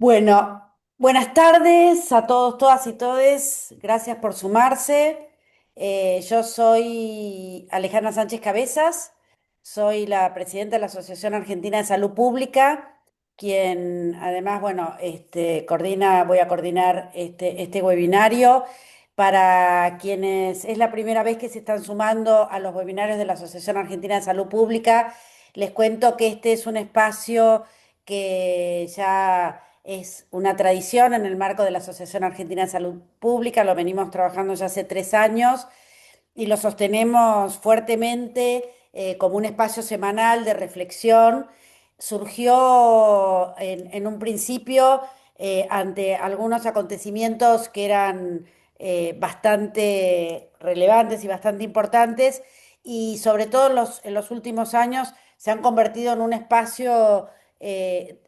Bueno, buenas tardes a todos, todas y todes. Gracias por sumarse. Yo soy Alejandra Sánchez Cabezas, soy la presidenta de la Asociación Argentina de Salud Pública, quien además, bueno, voy a coordinar este webinario. Para quienes es la primera vez que se están sumando a los webinarios de la Asociación Argentina de Salud Pública, les cuento que este es un espacio que ya es una tradición en el marco de la Asociación Argentina de Salud Pública, lo venimos trabajando ya hace 3 años y lo sostenemos fuertemente como un espacio semanal de reflexión. Surgió en un principio ante algunos acontecimientos que eran bastante relevantes y bastante importantes y sobre todo en los últimos años se han convertido en un espacio eh,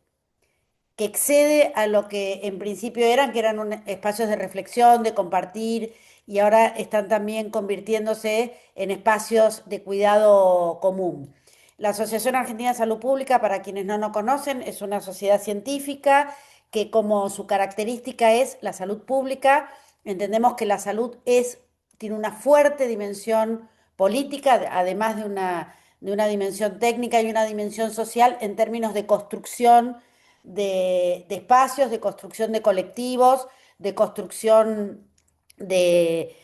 que excede a lo que en principio eran, que eran espacios de reflexión, de compartir, y ahora están también convirtiéndose en espacios de cuidado común. La Asociación Argentina de Salud Pública, para quienes no nos conocen, es una sociedad científica que como su característica es la salud pública, entendemos que la salud tiene una fuerte dimensión política, además de una dimensión técnica y una dimensión social en términos de construcción de espacios, de construcción de colectivos, de construcción de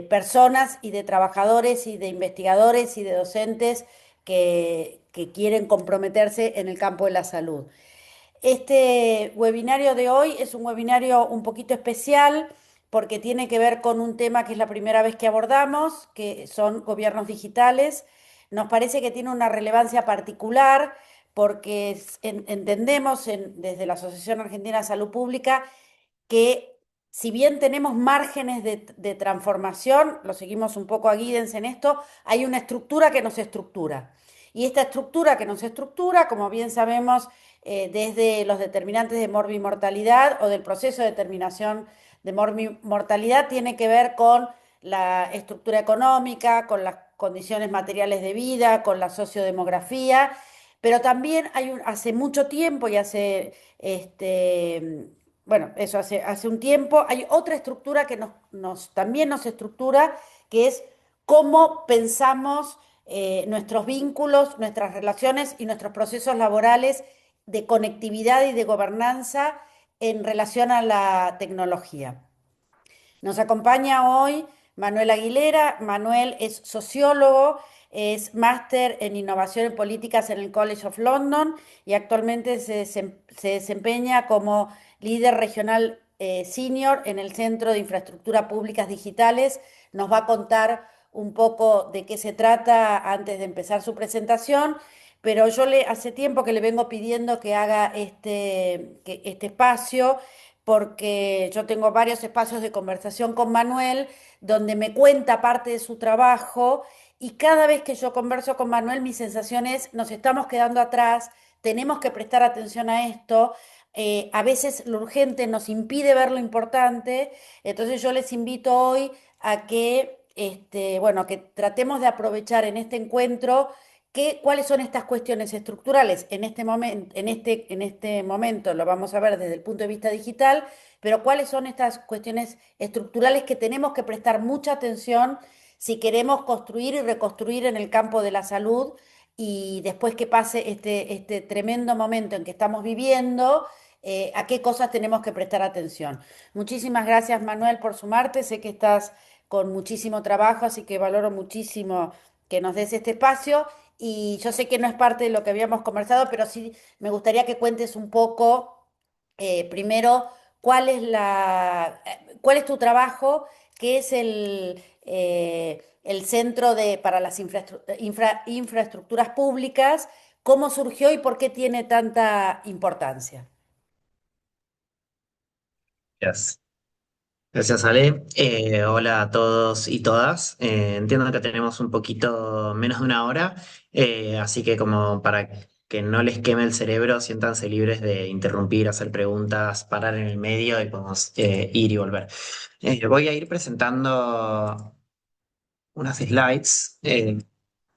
personas y de trabajadores y de investigadores y de docentes que quieren comprometerse en el campo de la salud. Este webinario de hoy es un webinario un poquito especial porque tiene que ver con un tema que es la primera vez que abordamos, que son gobiernos digitales. Nos parece que tiene una relevancia particular porque entendemos desde la Asociación Argentina de Salud Pública que si bien tenemos márgenes de transformación, lo seguimos un poco a Giddens en esto, hay una estructura que nos estructura. Y esta estructura que nos estructura, como bien sabemos, desde los determinantes de morbimortalidad o del proceso de determinación de morbimortalidad, tiene que ver con la estructura económica, con las condiciones materiales de vida, con la sociodemografía, pero también hace mucho tiempo y bueno, eso hace un tiempo, hay otra estructura que también nos estructura, que es cómo pensamos nuestros vínculos, nuestras relaciones y nuestros procesos laborales de conectividad y de gobernanza en relación a la tecnología. Nos acompaña hoy Manuel Aguilera. Manuel es sociólogo, es máster en innovación en políticas en el College of London y actualmente se desempeña como líder regional senior en el Centro de Infraestructura Públicas Digitales. Nos va a contar un poco de qué se trata antes de empezar su presentación, pero hace tiempo que le vengo pidiendo que haga este espacio porque yo tengo varios espacios de conversación con Manuel donde me cuenta parte de su trabajo y cada vez que yo converso con Manuel mi sensación es nos estamos quedando atrás, tenemos que prestar atención a esto. A veces lo urgente nos impide ver lo importante, entonces yo les invito hoy a que, bueno, que tratemos de aprovechar en este encuentro cuáles son estas cuestiones estructurales en este momento, en este momento lo vamos a ver desde el punto de vista digital, pero cuáles son estas cuestiones estructurales que tenemos que prestar mucha atención si queremos construir y reconstruir en el campo de la salud y después que pase este tremendo momento en que estamos viviendo, a qué cosas tenemos que prestar atención. Muchísimas gracias, Manuel, por sumarte. Sé que estás con muchísimo trabajo, así que valoro muchísimo que nos des este espacio. Y yo sé que no es parte de lo que habíamos conversado, pero sí me gustaría que cuentes un poco, primero, cuál es tu trabajo, qué es el Centro para las Infraestructuras Públicas, cómo surgió y por qué tiene tanta importancia. Gracias. Gracias, Ale. Hola a todos y todas. Entiendo que tenemos un poquito menos de una hora, así que como para que no les queme el cerebro, siéntanse libres de interrumpir, hacer preguntas, parar en el medio y podemos ir y volver. Voy a ir presentando unas slides,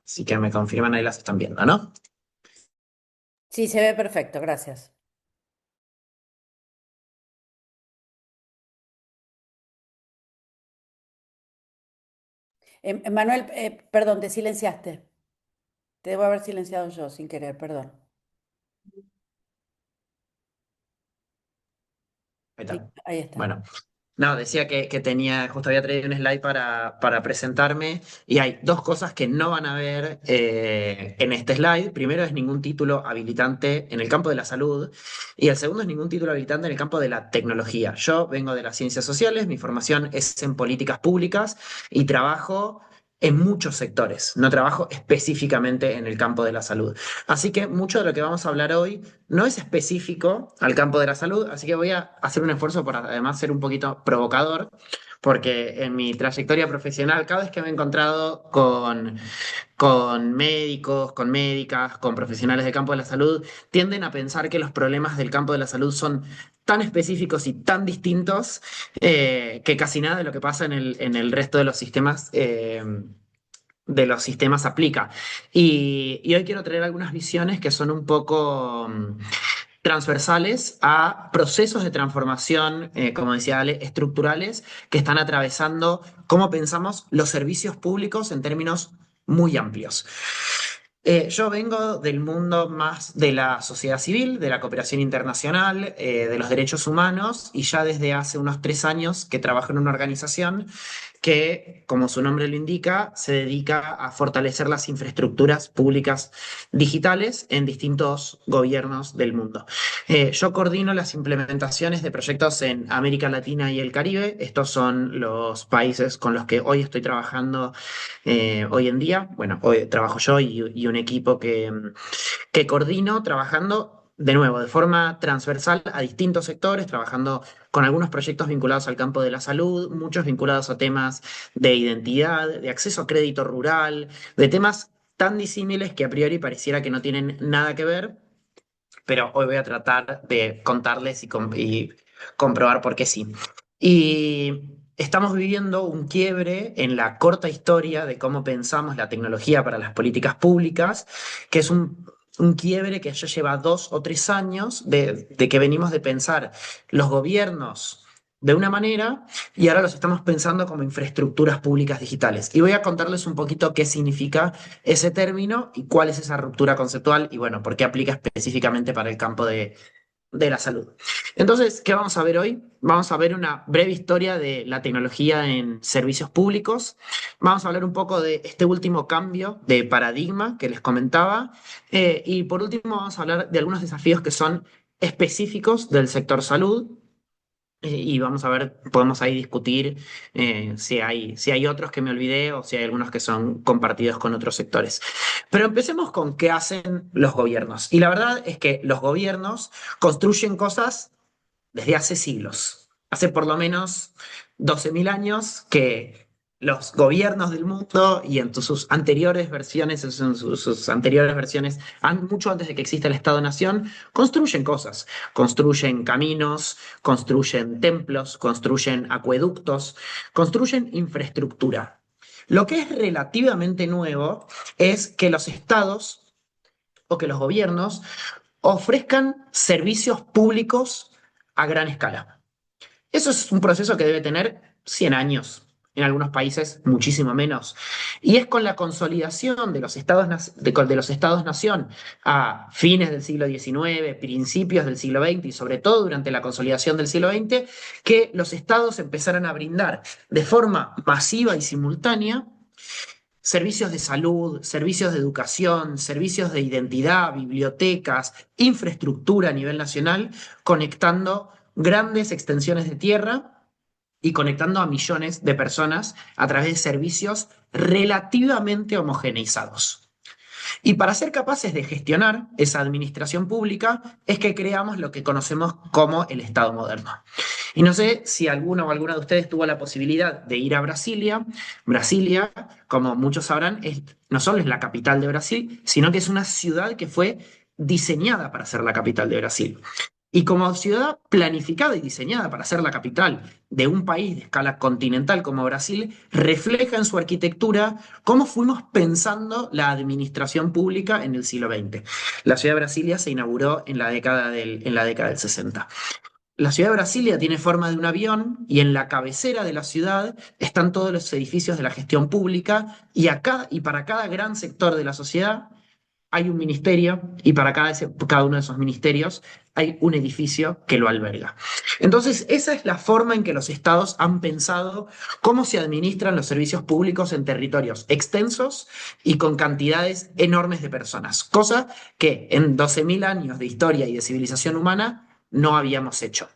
así que me confirman ahí las están viendo, ¿no? Sí, se ve perfecto, gracias. Manuel, perdón, te silenciaste. Te debo haber silenciado yo sin querer, perdón. Ahí Sí, está. ahí está. Bueno, no, decía que tenía, justo había traído un slide para presentarme y hay dos cosas que no van a ver en este slide. Primero es ningún título habilitante en el campo de la salud y el segundo es ningún título habilitante en el campo de la tecnología. Yo vengo de las ciencias sociales, mi formación es en políticas públicas y trabajo en muchos sectores, no trabajo específicamente en el campo de la salud. Así que mucho de lo que vamos a hablar hoy no es específico al campo de la salud, así que voy a hacer un esfuerzo por además ser un poquito provocador, porque en mi trayectoria profesional, cada vez que me he encontrado con médicos, con médicas, con profesionales del campo de la salud, tienden a pensar que los problemas del campo de la salud son tan específicos y tan distintos que casi nada de lo que pasa en el resto de los sistemas aplica. Y hoy quiero traer algunas visiones que son un poco transversales a procesos de transformación, como decía Ale, estructurales que están atravesando cómo pensamos los servicios públicos en términos muy amplios. Yo vengo del mundo más de la sociedad civil, de la cooperación internacional, de los derechos humanos, y ya desde hace unos 3 años que trabajo en una organización que, como su nombre lo indica, se dedica a fortalecer las infraestructuras públicas digitales en distintos gobiernos del mundo. Yo coordino las implementaciones de proyectos en América Latina y el Caribe. Estos son los países con los que hoy estoy trabajando hoy en día. Bueno, hoy trabajo yo y un equipo que coordino trabajando. De nuevo, de forma transversal a distintos sectores, trabajando con algunos proyectos vinculados al campo de la salud, muchos vinculados a temas de identidad, de acceso a crédito rural, de temas tan disímiles que a priori pareciera que no tienen nada que ver, pero hoy voy a tratar de contarles y comprobar por qué sí. Y estamos viviendo un quiebre en la corta historia de cómo pensamos la tecnología para las políticas públicas, que es un quiebre que ya lleva 2 o 3 años de que venimos de pensar los gobiernos de una manera y ahora los estamos pensando como infraestructuras públicas digitales. Y voy a contarles un poquito qué significa ese término y cuál es esa ruptura conceptual y bueno, por qué aplica específicamente para el campo de la salud. Entonces, ¿qué vamos a ver hoy? Vamos a ver una breve historia de la tecnología en servicios públicos. Vamos a hablar un poco de este último cambio de paradigma que les comentaba. Y por último, vamos a hablar de algunos desafíos que son específicos del sector salud. Y vamos a ver, podemos ahí discutir si hay otros que me olvidé o si hay algunos que son compartidos con otros sectores. Pero empecemos con qué hacen los gobiernos. Y la verdad es que los gobiernos construyen cosas desde hace siglos. Hace por lo menos 12.000 años que los gobiernos del mundo y en sus anteriores versiones, sus anteriores versiones, mucho antes de que exista el Estado-Nación, construyen cosas. Construyen caminos, construyen templos, construyen acueductos, construyen infraestructura. Lo que es relativamente nuevo es que los estados o que los gobiernos ofrezcan servicios públicos a gran escala. Eso es un proceso que debe tener 100 años, en algunos países muchísimo menos. Y es con la consolidación de los de los estados-nación a fines del siglo XIX, principios del siglo XX y sobre todo durante la consolidación del siglo XX, que los estados empezaron a brindar de forma masiva y simultánea servicios de salud, servicios de educación, servicios de identidad, bibliotecas, infraestructura a nivel nacional, conectando grandes extensiones de tierra y conectando a millones de personas a través de servicios relativamente homogeneizados. Y para ser capaces de gestionar esa administración pública es que creamos lo que conocemos como el Estado moderno. Y no sé si alguno o alguna de ustedes tuvo la posibilidad de ir a Brasilia. Brasilia, como muchos sabrán, no solo es la capital de Brasil, sino que es una ciudad que fue diseñada para ser la capital de Brasil. Y como ciudad planificada y diseñada para ser la capital de un país de escala continental como Brasil, refleja en su arquitectura cómo fuimos pensando la administración pública en el siglo XX. La ciudad de Brasilia se inauguró en la década del 60. La ciudad de Brasilia tiene forma de un avión y en la cabecera de la ciudad están todos los edificios de la gestión pública y para cada gran sector de la sociedad hay un ministerio y para cada uno de esos ministerios hay un edificio que lo alberga. Entonces, esa es la forma en que los estados han pensado cómo se administran los servicios públicos en territorios extensos y con cantidades enormes de personas, cosa que en 12.000 años de historia y de civilización humana no habíamos hecho.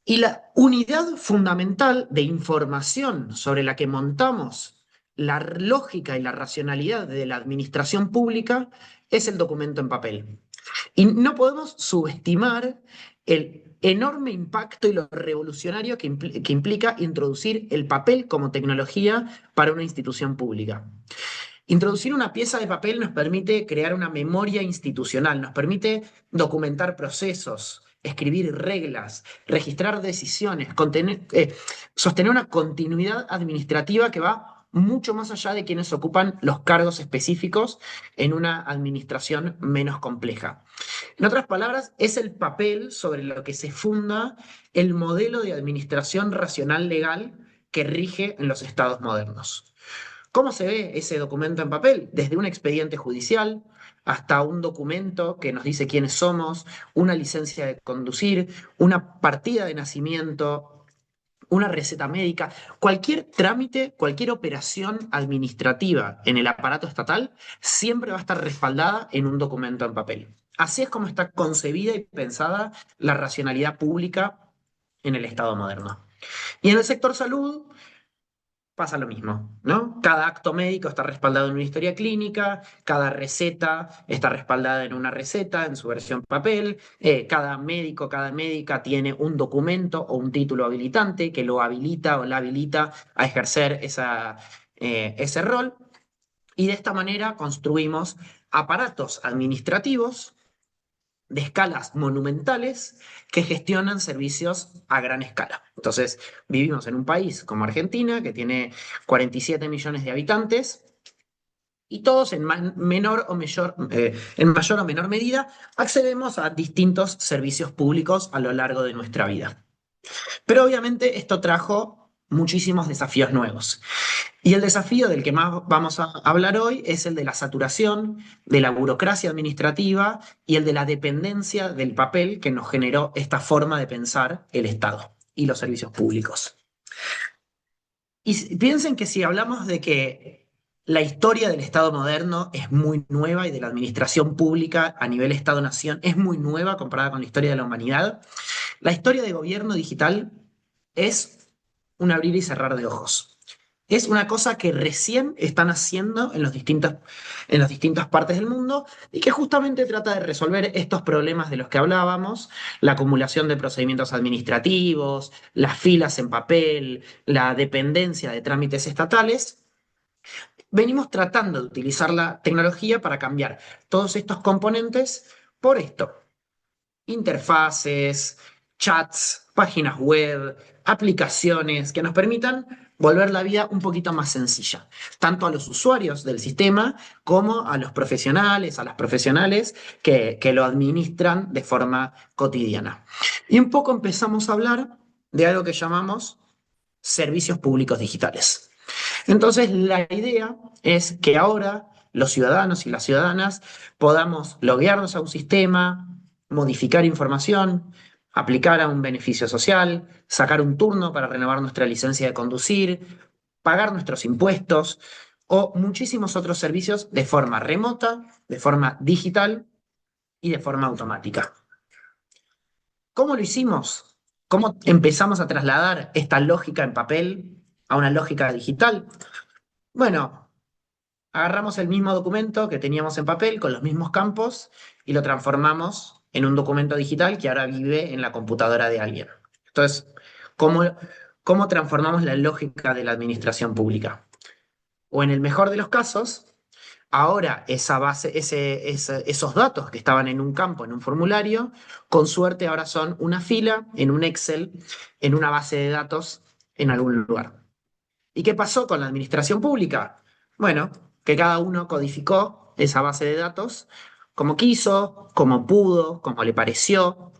Y la unidad fundamental de información sobre la que montamos la lógica y la racionalidad de la administración pública es el documento en papel. Y no podemos subestimar el enorme impacto y lo revolucionario que implica introducir el papel como tecnología para una institución pública. Introducir una pieza de papel nos permite crear una memoria institucional, nos permite documentar procesos, escribir reglas, registrar decisiones, sostener una continuidad administrativa que va mucho más allá de quienes ocupan los cargos específicos en una administración menos compleja. En otras palabras, es el papel sobre lo que se funda el modelo de administración racional legal que rige en los estados modernos. ¿Cómo se ve ese documento en papel? Desde un expediente judicial hasta un documento que nos dice quiénes somos, una licencia de conducir, una partida de nacimiento, una receta médica, cualquier trámite, cualquier operación administrativa en el aparato estatal siempre va a estar respaldada en un documento en papel. Así es como está concebida y pensada la racionalidad pública en el Estado moderno. Y en el sector salud pasa lo mismo, ¿no? Cada acto médico está respaldado en una historia clínica, cada receta está respaldada en una receta, en su versión papel, cada médico, cada médica tiene un documento o un título habilitante que lo habilita o la habilita a ejercer ese rol, y de esta manera construimos aparatos administrativos de escalas monumentales que gestionan servicios a gran escala. Entonces, vivimos en un país como Argentina, que tiene 47 millones de habitantes, y todos en en mayor o menor medida accedemos a distintos servicios públicos a lo largo de nuestra vida. Pero obviamente esto trajo muchísimos desafíos nuevos. Y el desafío del que más vamos a hablar hoy es el de la saturación, de la burocracia administrativa y el de la dependencia del papel que nos generó esta forma de pensar el Estado y los servicios públicos. Y piensen que si hablamos de que la historia del Estado moderno es muy nueva y de la administración pública a nivel Estado-nación es muy nueva comparada con la historia de la humanidad, la historia de gobierno digital es un abrir y cerrar de ojos. Es una cosa que recién están haciendo en las distintas partes del mundo y que justamente trata de resolver estos problemas de los que hablábamos, la acumulación de procedimientos administrativos, las filas en papel, la dependencia de trámites estatales. Venimos tratando de utilizar la tecnología para cambiar todos estos componentes por esto: interfaces, chats, páginas web, aplicaciones que nos permitan volver la vida un poquito más sencilla, tanto a los usuarios del sistema como a los profesionales, a las profesionales que lo administran de forma cotidiana. Y un poco empezamos a hablar de algo que llamamos servicios públicos digitales. Entonces, la idea es que ahora los ciudadanos y las ciudadanas podamos loguearnos a un sistema, modificar información, aplicar a un beneficio social, sacar un turno para renovar nuestra licencia de conducir, pagar nuestros impuestos o muchísimos otros servicios de forma remota, de forma digital y de forma automática. ¿Cómo lo hicimos? ¿Cómo empezamos a trasladar esta lógica en papel a una lógica digital? Bueno, agarramos el mismo documento que teníamos en papel con los mismos campos y lo transformamos en un documento digital que ahora vive en la computadora de alguien. Entonces, ¿cómo transformamos la lógica de la administración pública? O en el mejor de los casos, ahora esa base, esos datos que estaban en un campo, en un formulario, con suerte ahora son una fila en un Excel, en una base de datos en algún lugar. ¿Y qué pasó con la administración pública? Bueno, que cada uno codificó esa base de datos como quiso, como pudo, como le pareció.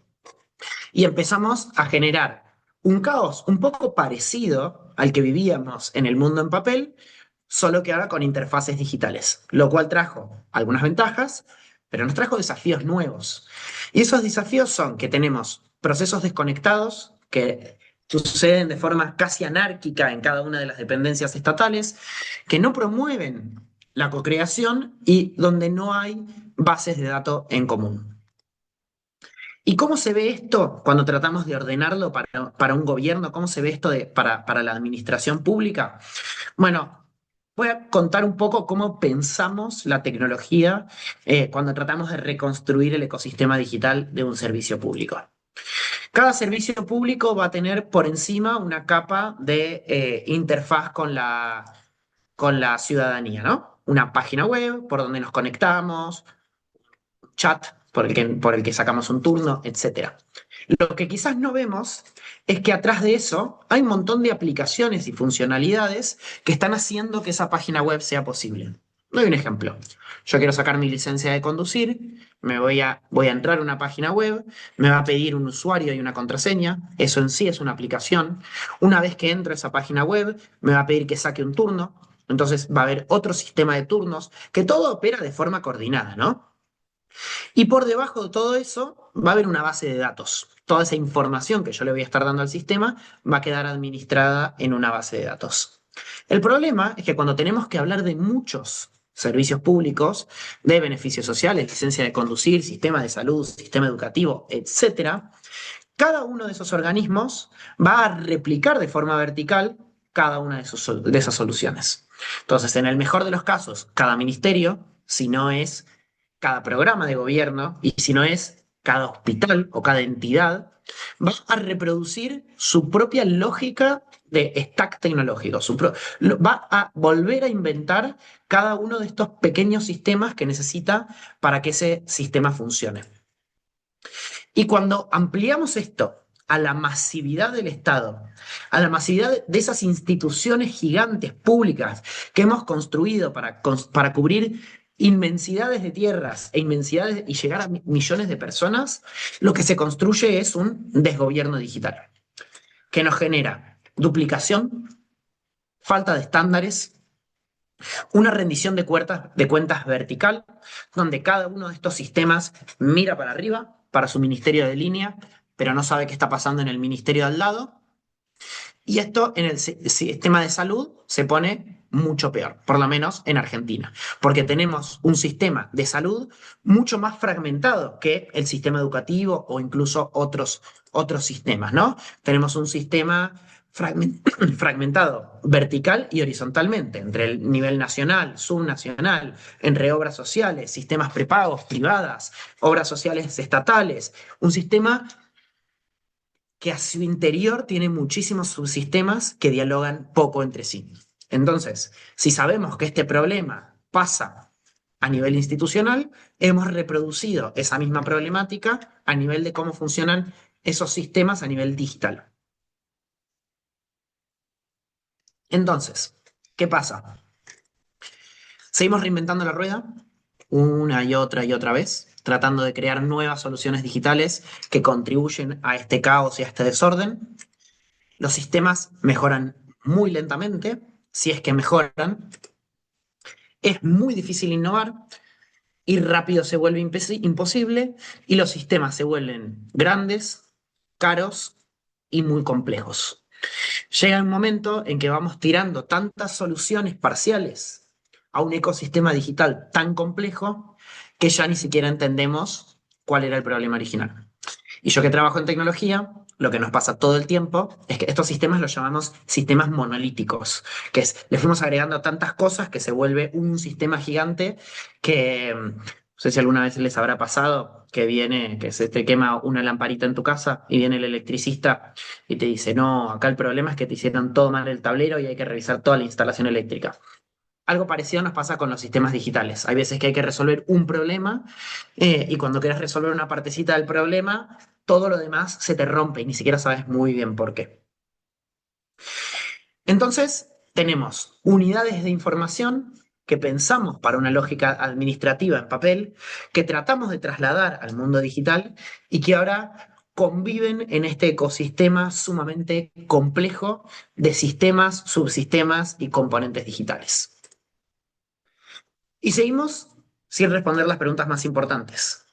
Y empezamos a generar un caos un poco parecido al que vivíamos en el mundo en papel, solo que ahora con interfaces digitales, lo cual trajo algunas ventajas, pero nos trajo desafíos nuevos. Y esos desafíos son que tenemos procesos desconectados que suceden de forma casi anárquica en cada una de las dependencias estatales, que no promueven la cocreación y donde no hay bases de datos en común. ¿Y cómo se ve esto cuando tratamos de ordenarlo para un gobierno? ¿Cómo se ve esto para la administración pública? Bueno, voy a contar un poco cómo pensamos la tecnología cuando tratamos de reconstruir el ecosistema digital de un servicio público. Cada servicio público va a tener por encima una capa de interfaz con la ciudadanía, ¿no? Una página web por donde nos conectamos, chat por el que sacamos un turno, etcétera. Lo que quizás no vemos es que atrás de eso hay un montón de aplicaciones y funcionalidades que están haciendo que esa página web sea posible. Doy un ejemplo. Yo quiero sacar mi licencia de conducir, voy a entrar a una página web, me va a pedir un usuario y una contraseña, eso en sí es una aplicación. Una vez que entro a esa página web, me va a pedir que saque un turno, entonces va a haber otro sistema de turnos, que todo opera de forma coordinada, ¿no? Y por debajo de todo eso va a haber una base de datos. Toda esa información que yo le voy a estar dando al sistema va a quedar administrada en una base de datos. El problema es que cuando tenemos que hablar de muchos servicios públicos, de beneficios sociales, licencia de conducir, sistema de salud, sistema educativo, etcétera, cada uno de esos organismos va a replicar de forma vertical cada una de esas soluciones. Entonces, en el mejor de los casos, cada ministerio, si no es cada programa de gobierno y si no es cada hospital o cada entidad, va a reproducir su propia lógica de stack tecnológico. Va a volver a inventar cada uno de estos pequeños sistemas que necesita para que ese sistema funcione. Y cuando ampliamos esto a la masividad del Estado, a la masividad de esas instituciones gigantes públicas que hemos construido para cubrir inmensidades de tierras e inmensidades y llegar a millones de personas, lo que se construye es un desgobierno digital que nos genera duplicación, falta de estándares, una rendición de cuentas vertical, donde cada uno de estos sistemas mira para arriba, para su ministerio de línea, pero no sabe qué está pasando en el ministerio de al lado. Y esto en el sistema de salud se pone mucho peor, por lo menos en Argentina, porque tenemos un sistema de salud mucho más fragmentado que el sistema educativo o incluso otros sistemas, ¿no? Tenemos un sistema fragmentado vertical y horizontalmente, entre el nivel nacional, subnacional, entre obras sociales, sistemas prepagos, privadas, obras sociales estatales, un sistema que a su interior tiene muchísimos subsistemas que dialogan poco entre sí. Entonces, si sabemos que este problema pasa a nivel institucional, hemos reproducido esa misma problemática a nivel de cómo funcionan esos sistemas a nivel digital. Entonces, ¿qué pasa? Seguimos reinventando la rueda una y otra vez, tratando de crear nuevas soluciones digitales que contribuyen a este caos y a este desorden. Los sistemas mejoran muy lentamente, si es que mejoran. Es muy difícil innovar y rápido se vuelve imposible y los sistemas se vuelven grandes, caros y muy complejos. Llega un momento en que vamos tirando tantas soluciones parciales a un ecosistema digital tan complejo que ya ni siquiera entendemos cuál era el problema original. Y yo que trabajo en tecnología, lo que nos pasa todo el tiempo es que estos sistemas los llamamos sistemas monolíticos, que es, le fuimos agregando tantas cosas que se vuelve un sistema gigante que, no sé si alguna vez les habrá pasado, que se te quema una lamparita en tu casa y viene el electricista y te dice, no, acá el problema es que te hicieron todo mal el tablero y hay que revisar toda la instalación eléctrica. Algo parecido nos pasa con los sistemas digitales. Hay veces que hay que resolver un problema y cuando quieres resolver una partecita del problema, todo lo demás se te rompe y ni siquiera sabes muy bien por qué. Entonces, tenemos unidades de información que pensamos para una lógica administrativa en papel, que tratamos de trasladar al mundo digital y que ahora conviven en este ecosistema sumamente complejo de sistemas, subsistemas y componentes digitales. Y seguimos sin responder las preguntas más importantes.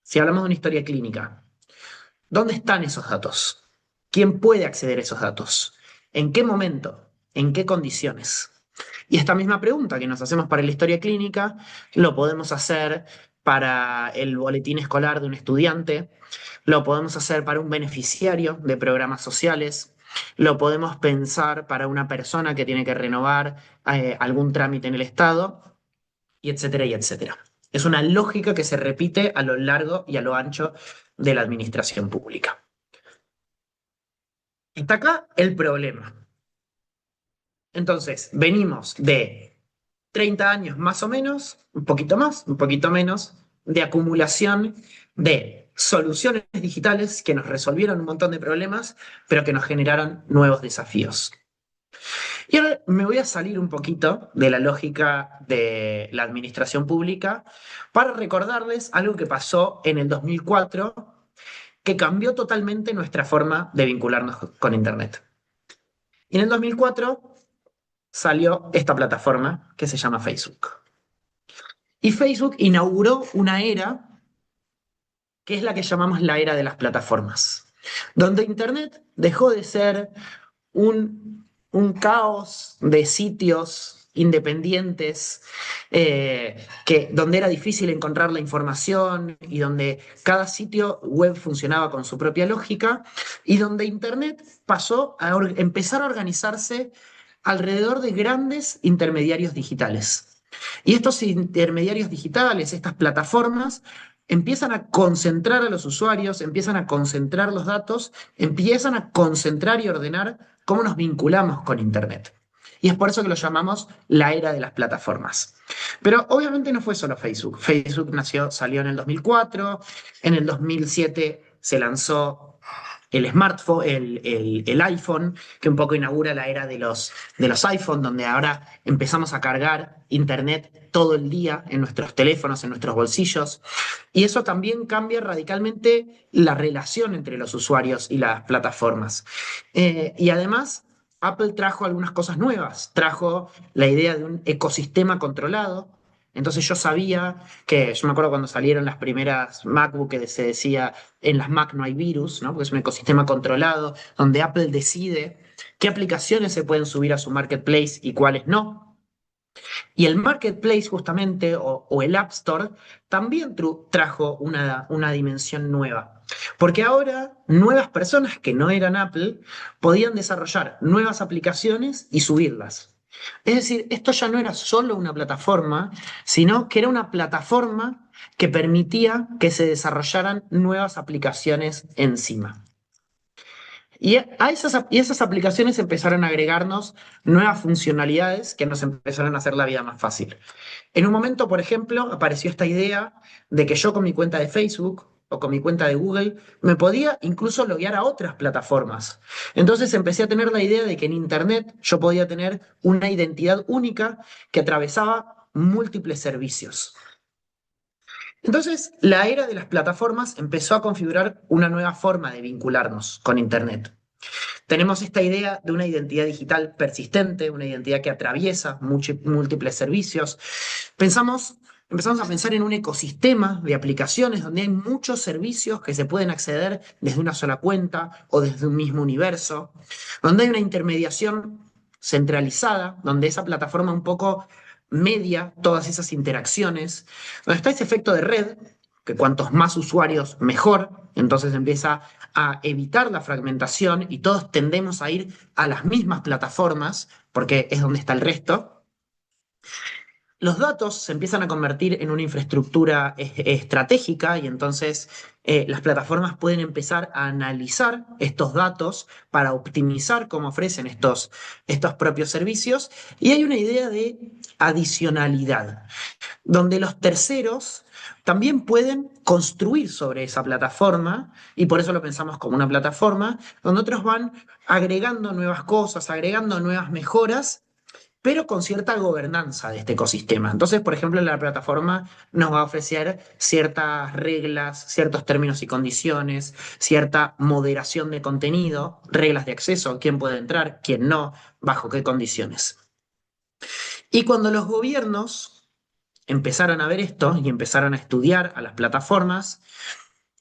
Si hablamos de una historia clínica, ¿dónde están esos datos? ¿Quién puede acceder a esos datos? ¿En qué momento? ¿En qué condiciones? Y esta misma pregunta que nos hacemos para la historia clínica, lo podemos hacer para el boletín escolar de un estudiante, lo podemos hacer para un beneficiario de programas sociales, lo podemos pensar para una persona que tiene que renovar algún trámite en el Estado, y etcétera, y etcétera. Es una lógica que se repite a lo largo y a lo ancho de la administración pública. Está acá el problema. Entonces, venimos de 30 años más o menos, un poquito más, un poquito menos, de acumulación de soluciones digitales que nos resolvieron un montón de problemas, pero que nos generaron nuevos desafíos. Y ahora me voy a salir un poquito de la lógica de la administración pública para recordarles algo que pasó en el 2004 que cambió totalmente nuestra forma de vincularnos con Internet. Y en el 2004 salió esta plataforma que se llama Facebook. Y Facebook inauguró una era que es la que llamamos la era de las plataformas, donde Internet dejó de ser un caos de sitios independientes, donde era difícil encontrar la información y donde cada sitio web funcionaba con su propia lógica, y donde Internet pasó a empezar a organizarse alrededor de grandes intermediarios digitales. Y estos intermediarios digitales, estas plataformas, empiezan a concentrar a los usuarios, empiezan a concentrar los datos, empiezan a concentrar y ordenar cómo nos vinculamos con Internet. Y es por eso que lo llamamos la era de las plataformas. Pero obviamente no fue solo Facebook. Facebook salió en el 2004, en el 2007 se lanzó el smartphone, el iPhone, que un poco inaugura la era de los iPhone, donde ahora empezamos a cargar Internet todo el día en nuestros teléfonos, en nuestros bolsillos. Y eso también cambia radicalmente la relación entre los usuarios y las plataformas. Y además, Apple trajo algunas cosas nuevas. Trajo la idea de un ecosistema controlado. Entonces yo me acuerdo cuando salieron las primeras MacBook que se decía, en las Mac no hay virus, ¿no? Porque es un ecosistema controlado, donde Apple decide qué aplicaciones se pueden subir a su marketplace y cuáles no. Y el marketplace justamente, o el App Store, también trajo una dimensión nueva. Porque ahora nuevas personas que no eran Apple podían desarrollar nuevas aplicaciones y subirlas. Es decir, esto ya no era solo una plataforma, sino que era una plataforma que permitía que se desarrollaran nuevas aplicaciones encima. Y esas aplicaciones empezaron a agregarnos nuevas funcionalidades que nos empezaron a hacer la vida más fácil. En un momento, por ejemplo, apareció esta idea de que yo con mi cuenta de Facebook o con mi cuenta de Google me podía incluso loguear a otras plataformas. Entonces empecé a tener la idea de que en Internet yo podía tener una identidad única que atravesaba múltiples servicios. Entonces, la era de las plataformas empezó a configurar una nueva forma de vincularnos con Internet. Tenemos esta idea de una identidad digital persistente, una identidad que atraviesa múltiples servicios. Empezamos a pensar en un ecosistema de aplicaciones donde hay muchos servicios que se pueden acceder desde una sola cuenta o desde un mismo universo, donde hay una intermediación centralizada, donde esa plataforma un poco media todas esas interacciones, donde está ese efecto de red, que cuantos más usuarios mejor, entonces empieza a evitar la fragmentación y todos tendemos a ir a las mismas plataformas porque es donde está el resto. Los datos se empiezan a convertir en una infraestructura estratégica y entonces las plataformas pueden empezar a analizar estos datos para optimizar cómo ofrecen estos propios servicios. Y hay una idea de adicionalidad, donde los terceros también pueden construir sobre esa plataforma, y por eso lo pensamos como una plataforma, donde otros van agregando nuevas cosas, agregando nuevas mejoras, pero con cierta gobernanza de este ecosistema. Entonces, por ejemplo, la plataforma nos va a ofrecer ciertas reglas, ciertos términos y condiciones, cierta moderación de contenido, reglas de acceso, quién puede entrar, quién no, bajo qué condiciones. Y cuando los gobiernos empezaron a ver esto y empezaron a estudiar a las plataformas,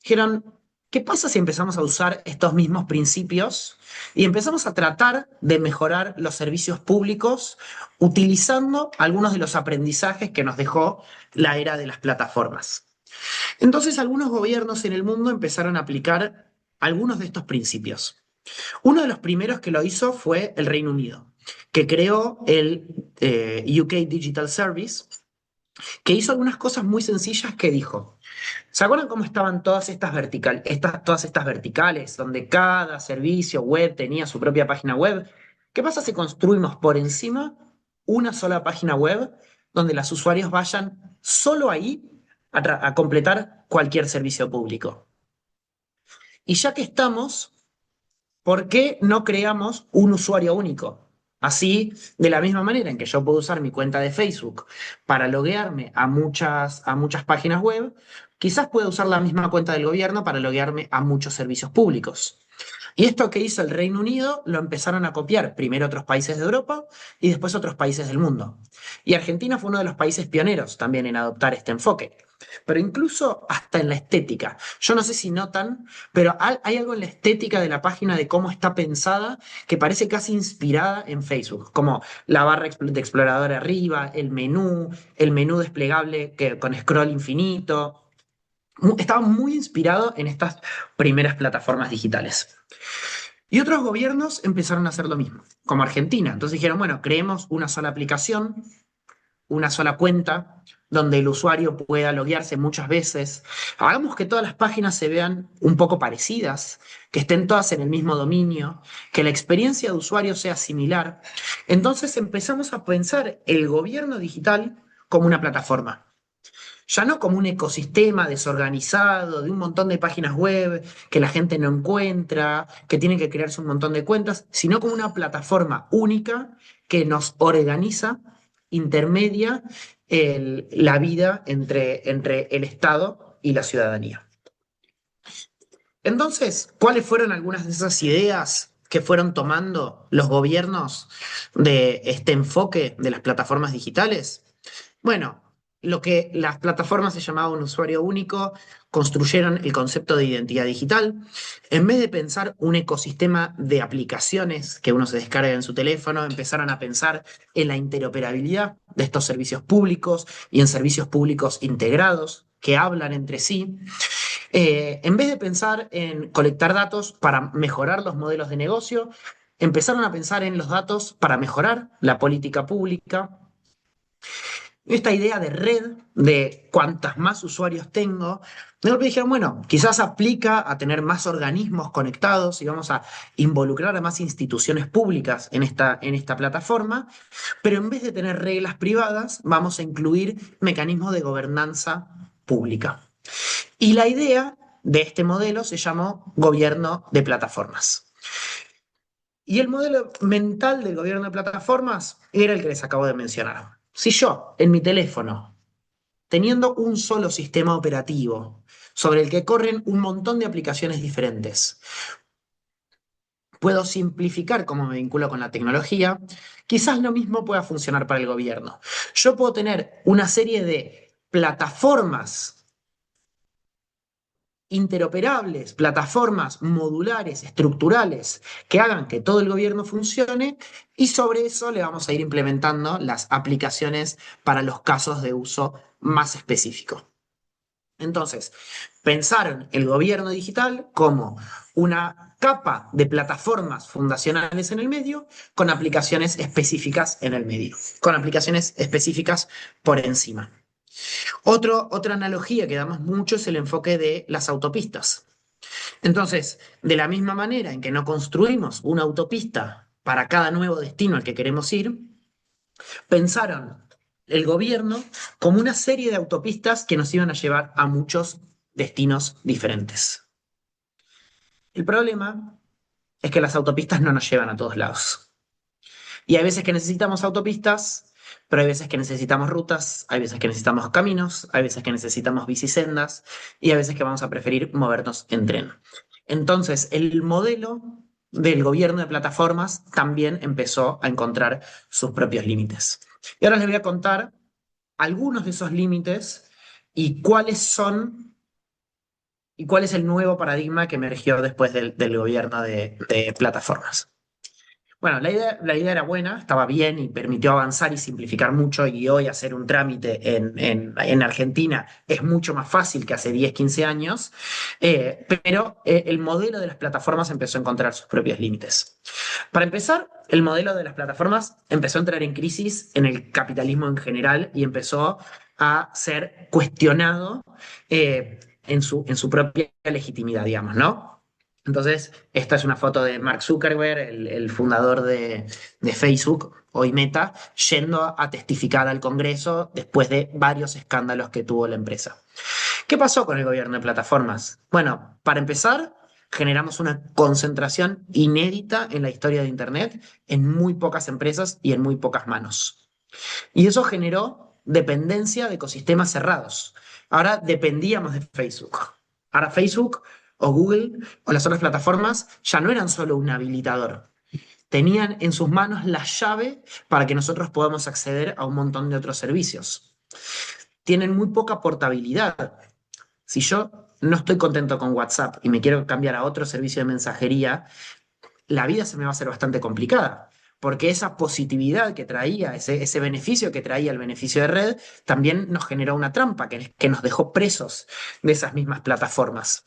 dijeron, ¿qué pasa si empezamos a usar estos mismos principios y empezamos a tratar de mejorar los servicios públicos utilizando algunos de los aprendizajes que nos dejó la era de las plataformas? Entonces, algunos gobiernos en el mundo empezaron a aplicar algunos de estos principios. Uno de los primeros que lo hizo fue el Reino Unido, que creó el UK Digital Service, que hizo algunas cosas muy sencillas que dijo. ¿Se acuerdan cómo estaban todas estas verticales, donde cada servicio web tenía su propia página web? ¿Qué pasa si construimos por encima una sola página web donde los usuarios vayan solo ahí a completar cualquier servicio público? Y ya que estamos, ¿por qué no creamos un usuario único? Así, de la misma manera en que yo puedo usar mi cuenta de Facebook para loguearme a muchas páginas web, quizás pueda usar la misma cuenta del gobierno para loguearme a muchos servicios públicos. Y esto que hizo el Reino Unido lo empezaron a copiar primero otros países de Europa y después otros países del mundo. Y Argentina fue uno de los países pioneros también en adoptar este enfoque. Pero incluso hasta en la estética. Yo no sé si notan, pero hay algo en la estética de la página de cómo está pensada que parece casi inspirada en Facebook, como la barra de explorador arriba, el menú desplegable con scroll infinito. Estaba muy inspirado en estas primeras plataformas digitales. Y otros gobiernos empezaron a hacer lo mismo, como Argentina. Entonces dijeron, bueno, creemos una sola aplicación, una sola cuenta, donde el usuario pueda loguearse muchas veces. Hagamos que todas las páginas se vean un poco parecidas, que estén todas en el mismo dominio, que la experiencia de usuario sea similar. Entonces empezamos a pensar el gobierno digital como una plataforma. Ya no como un ecosistema desorganizado de un montón de páginas web que la gente no encuentra, que tiene que crearse un montón de cuentas, sino como una plataforma única que nos organiza, intermedia la vida entre el Estado y la ciudadanía. Entonces, ¿cuáles fueron algunas de esas ideas que fueron tomando los gobiernos de este enfoque de las plataformas digitales? Bueno, lo que las plataformas se llamaba un usuario único, construyeron el concepto de identidad digital. En vez de pensar un ecosistema de aplicaciones que uno se descarga en su teléfono, empezaron a pensar en la interoperabilidad de estos servicios públicos y en servicios públicos integrados que hablan entre sí. En vez de pensar en colectar datos para mejorar los modelos de negocio, empezaron a pensar en los datos para mejorar la política pública. Esta idea de red, de cuantas más usuarios tengo, de golpe dijeron, bueno, quizás aplica a tener más organismos conectados y vamos a involucrar a más instituciones públicas en esta plataforma, pero en vez de tener reglas privadas, vamos a incluir mecanismos de gobernanza pública. Y la idea de este modelo se llamó gobierno de plataformas. Y el modelo mental del gobierno de plataformas era el que les acabo de mencionar. Si yo, en mi teléfono, teniendo un solo sistema operativo sobre el que corren un montón de aplicaciones diferentes, puedo simplificar cómo me vinculo con la tecnología, quizás lo mismo pueda funcionar para el gobierno. Yo puedo tener una serie de plataformas interoperables, plataformas modulares, estructurales, que hagan que todo el gobierno funcione y sobre eso le vamos a ir implementando las aplicaciones para los casos de uso más específicos. Entonces, pensaron el gobierno digital como una capa de plataformas fundacionales en el medio con aplicaciones específicas en el medio, con aplicaciones específicas por encima. Otra analogía que damos mucho es el enfoque de las autopistas. Entonces, de la misma manera en que no construimos una autopista para cada nuevo destino al que queremos ir, pensaron el gobierno como una serie de autopistas que nos iban a llevar a muchos destinos diferentes. El problema es que las autopistas no nos llevan a todos lados. Y hay veces que necesitamos autopistas, pero hay veces que necesitamos rutas, hay veces que necesitamos caminos, hay veces que necesitamos bicisendas y hay veces que vamos a preferir movernos en tren. Entonces, el modelo del gobierno de plataformas también empezó a encontrar sus propios límites. Y ahora les voy a contar algunos de esos límites y cuáles son y cuál es el nuevo paradigma que emergió después del gobierno de plataformas. Bueno, la idea era buena, estaba bien y permitió avanzar y simplificar mucho y hoy hacer un trámite en Argentina es mucho más fácil que hace 10, 15 años, pero el modelo de las plataformas empezó a encontrar sus propios límites. Para empezar, el modelo de las plataformas empezó a entrar en crisis en el capitalismo en general y empezó a ser cuestionado en su propia legitimidad, digamos, ¿no? Entonces, esta es una foto de Mark Zuckerberg, el fundador de Facebook, hoy Meta, yendo a testificar al Congreso después de varios escándalos que tuvo la empresa. ¿Qué pasó con el gobierno de plataformas? Bueno, para empezar, generamos una concentración inédita en la historia de Internet en muy pocas empresas y en muy pocas manos. Y eso generó dependencia de ecosistemas cerrados. Ahora dependíamos de Facebook. Ahora Facebook o Google o las otras plataformas ya no eran solo un habilitador. Tenían en sus manos la llave para que nosotros podamos acceder a un montón de otros servicios. Tienen muy poca portabilidad. Si yo no estoy contento con WhatsApp y me quiero cambiar a otro servicio de mensajería, la vida se me va a hacer bastante complicada, porque esa positividad que traía, ese beneficio que traía el beneficio de red, también nos generó una trampa que nos dejó presos de esas mismas plataformas.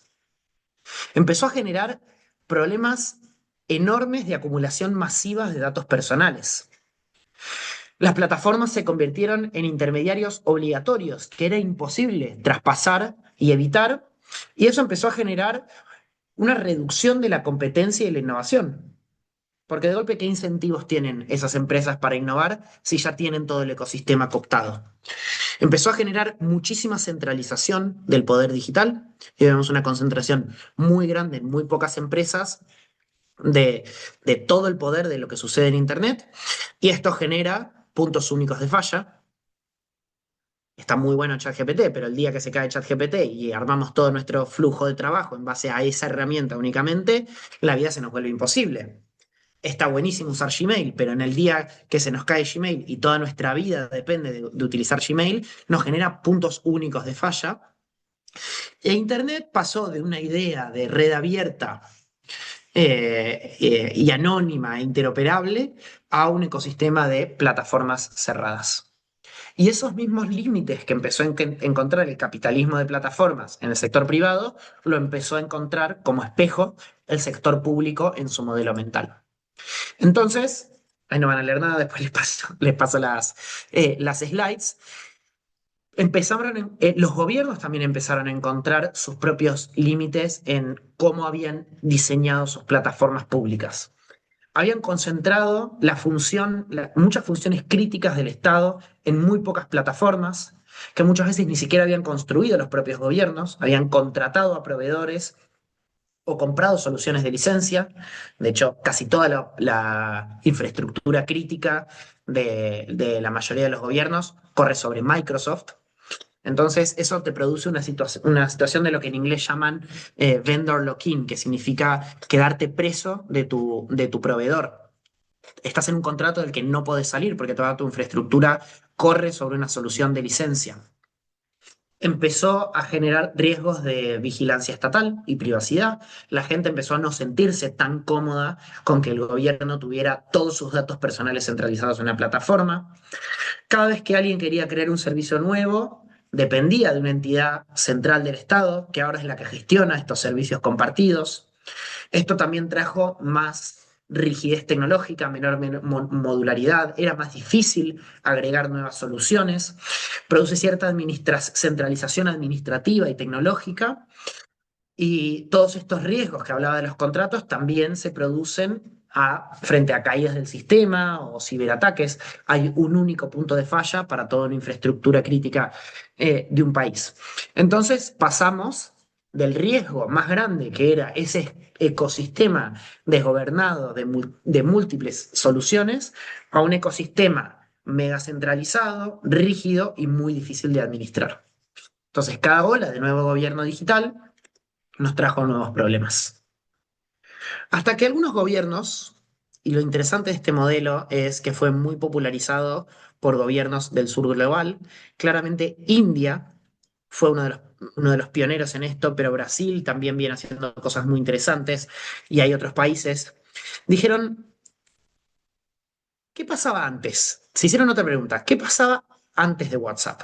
Empezó a generar problemas enormes de acumulación masiva de datos personales. Las plataformas se convirtieron en intermediarios obligatorios, que era imposible traspasar y evitar, y eso empezó a generar una reducción de la competencia y la innovación. Porque de golpe, ¿qué incentivos tienen esas empresas para innovar si ya tienen todo el ecosistema cooptado? Empezó a generar muchísima centralización del poder digital y vemos una concentración muy grande en muy pocas empresas de, de todo el poder de lo que sucede en Internet y esto genera puntos únicos de falla. Está muy bueno ChatGPT, pero el día que se cae ChatGPT y armamos todo nuestro flujo de trabajo en base a esa herramienta únicamente, la vida se nos vuelve imposible. Está buenísimo usar Gmail, pero en el día que se nos cae Gmail y toda nuestra vida depende de utilizar Gmail, nos genera puntos únicos de falla. E Internet pasó de una idea de red abierta y anónima e interoperable a un ecosistema de plataformas cerradas. Y esos mismos límites que empezó a encontrar el capitalismo de plataformas en el sector privado, lo empezó a encontrar como espejo el sector público en su modelo mental. Entonces, ahí no van a leer nada, después les paso las slides. Los gobiernos también empezaron a encontrar sus propios límites en cómo habían diseñado sus plataformas públicas. Habían concentrado muchas funciones críticas del Estado en muy pocas plataformas, que muchas veces ni siquiera habían construido los propios gobiernos, habían contratado a proveedores o comprado soluciones de licencia. De hecho, casi toda la infraestructura crítica de la mayoría de los gobiernos corre sobre Microsoft. Entonces, eso te produce una situación de lo que en inglés llaman vendor lock-in, que significa quedarte preso de tu proveedor. Estás en un contrato del que no podés salir porque toda tu infraestructura corre sobre una solución de licencia. Empezó a generar riesgos de vigilancia estatal y privacidad. La gente empezó a no sentirse tan cómoda con que el gobierno tuviera todos sus datos personales centralizados en una plataforma. Cada vez que alguien quería crear un servicio nuevo, dependía de una entidad central del Estado, que ahora es la que gestiona estos servicios compartidos. Esto también trajo más rigidez tecnológica, menor modularidad, era más difícil agregar nuevas soluciones, produce cierta centralización administrativa y tecnológica, y todos estos riesgos que hablaba de los contratos también se producen frente a caídas del sistema o ciberataques. Hay un único punto de falla para toda una infraestructura crítica de un país. Entonces pasamos del riesgo más grande que era ese ecosistema desgobernado de múltiples soluciones a un ecosistema mega centralizado, rígido y muy difícil de administrar. Entonces, cada ola de nuevo gobierno digital nos trajo nuevos problemas. Hasta que algunos gobiernos, y lo interesante de este modelo es que fue muy popularizado por gobiernos del sur global, claramente India fue uno de los pioneros en esto, pero Brasil también viene haciendo cosas muy interesantes y hay otros países, dijeron, ¿qué pasaba antes? Se hicieron otra pregunta, ¿qué pasaba antes de WhatsApp?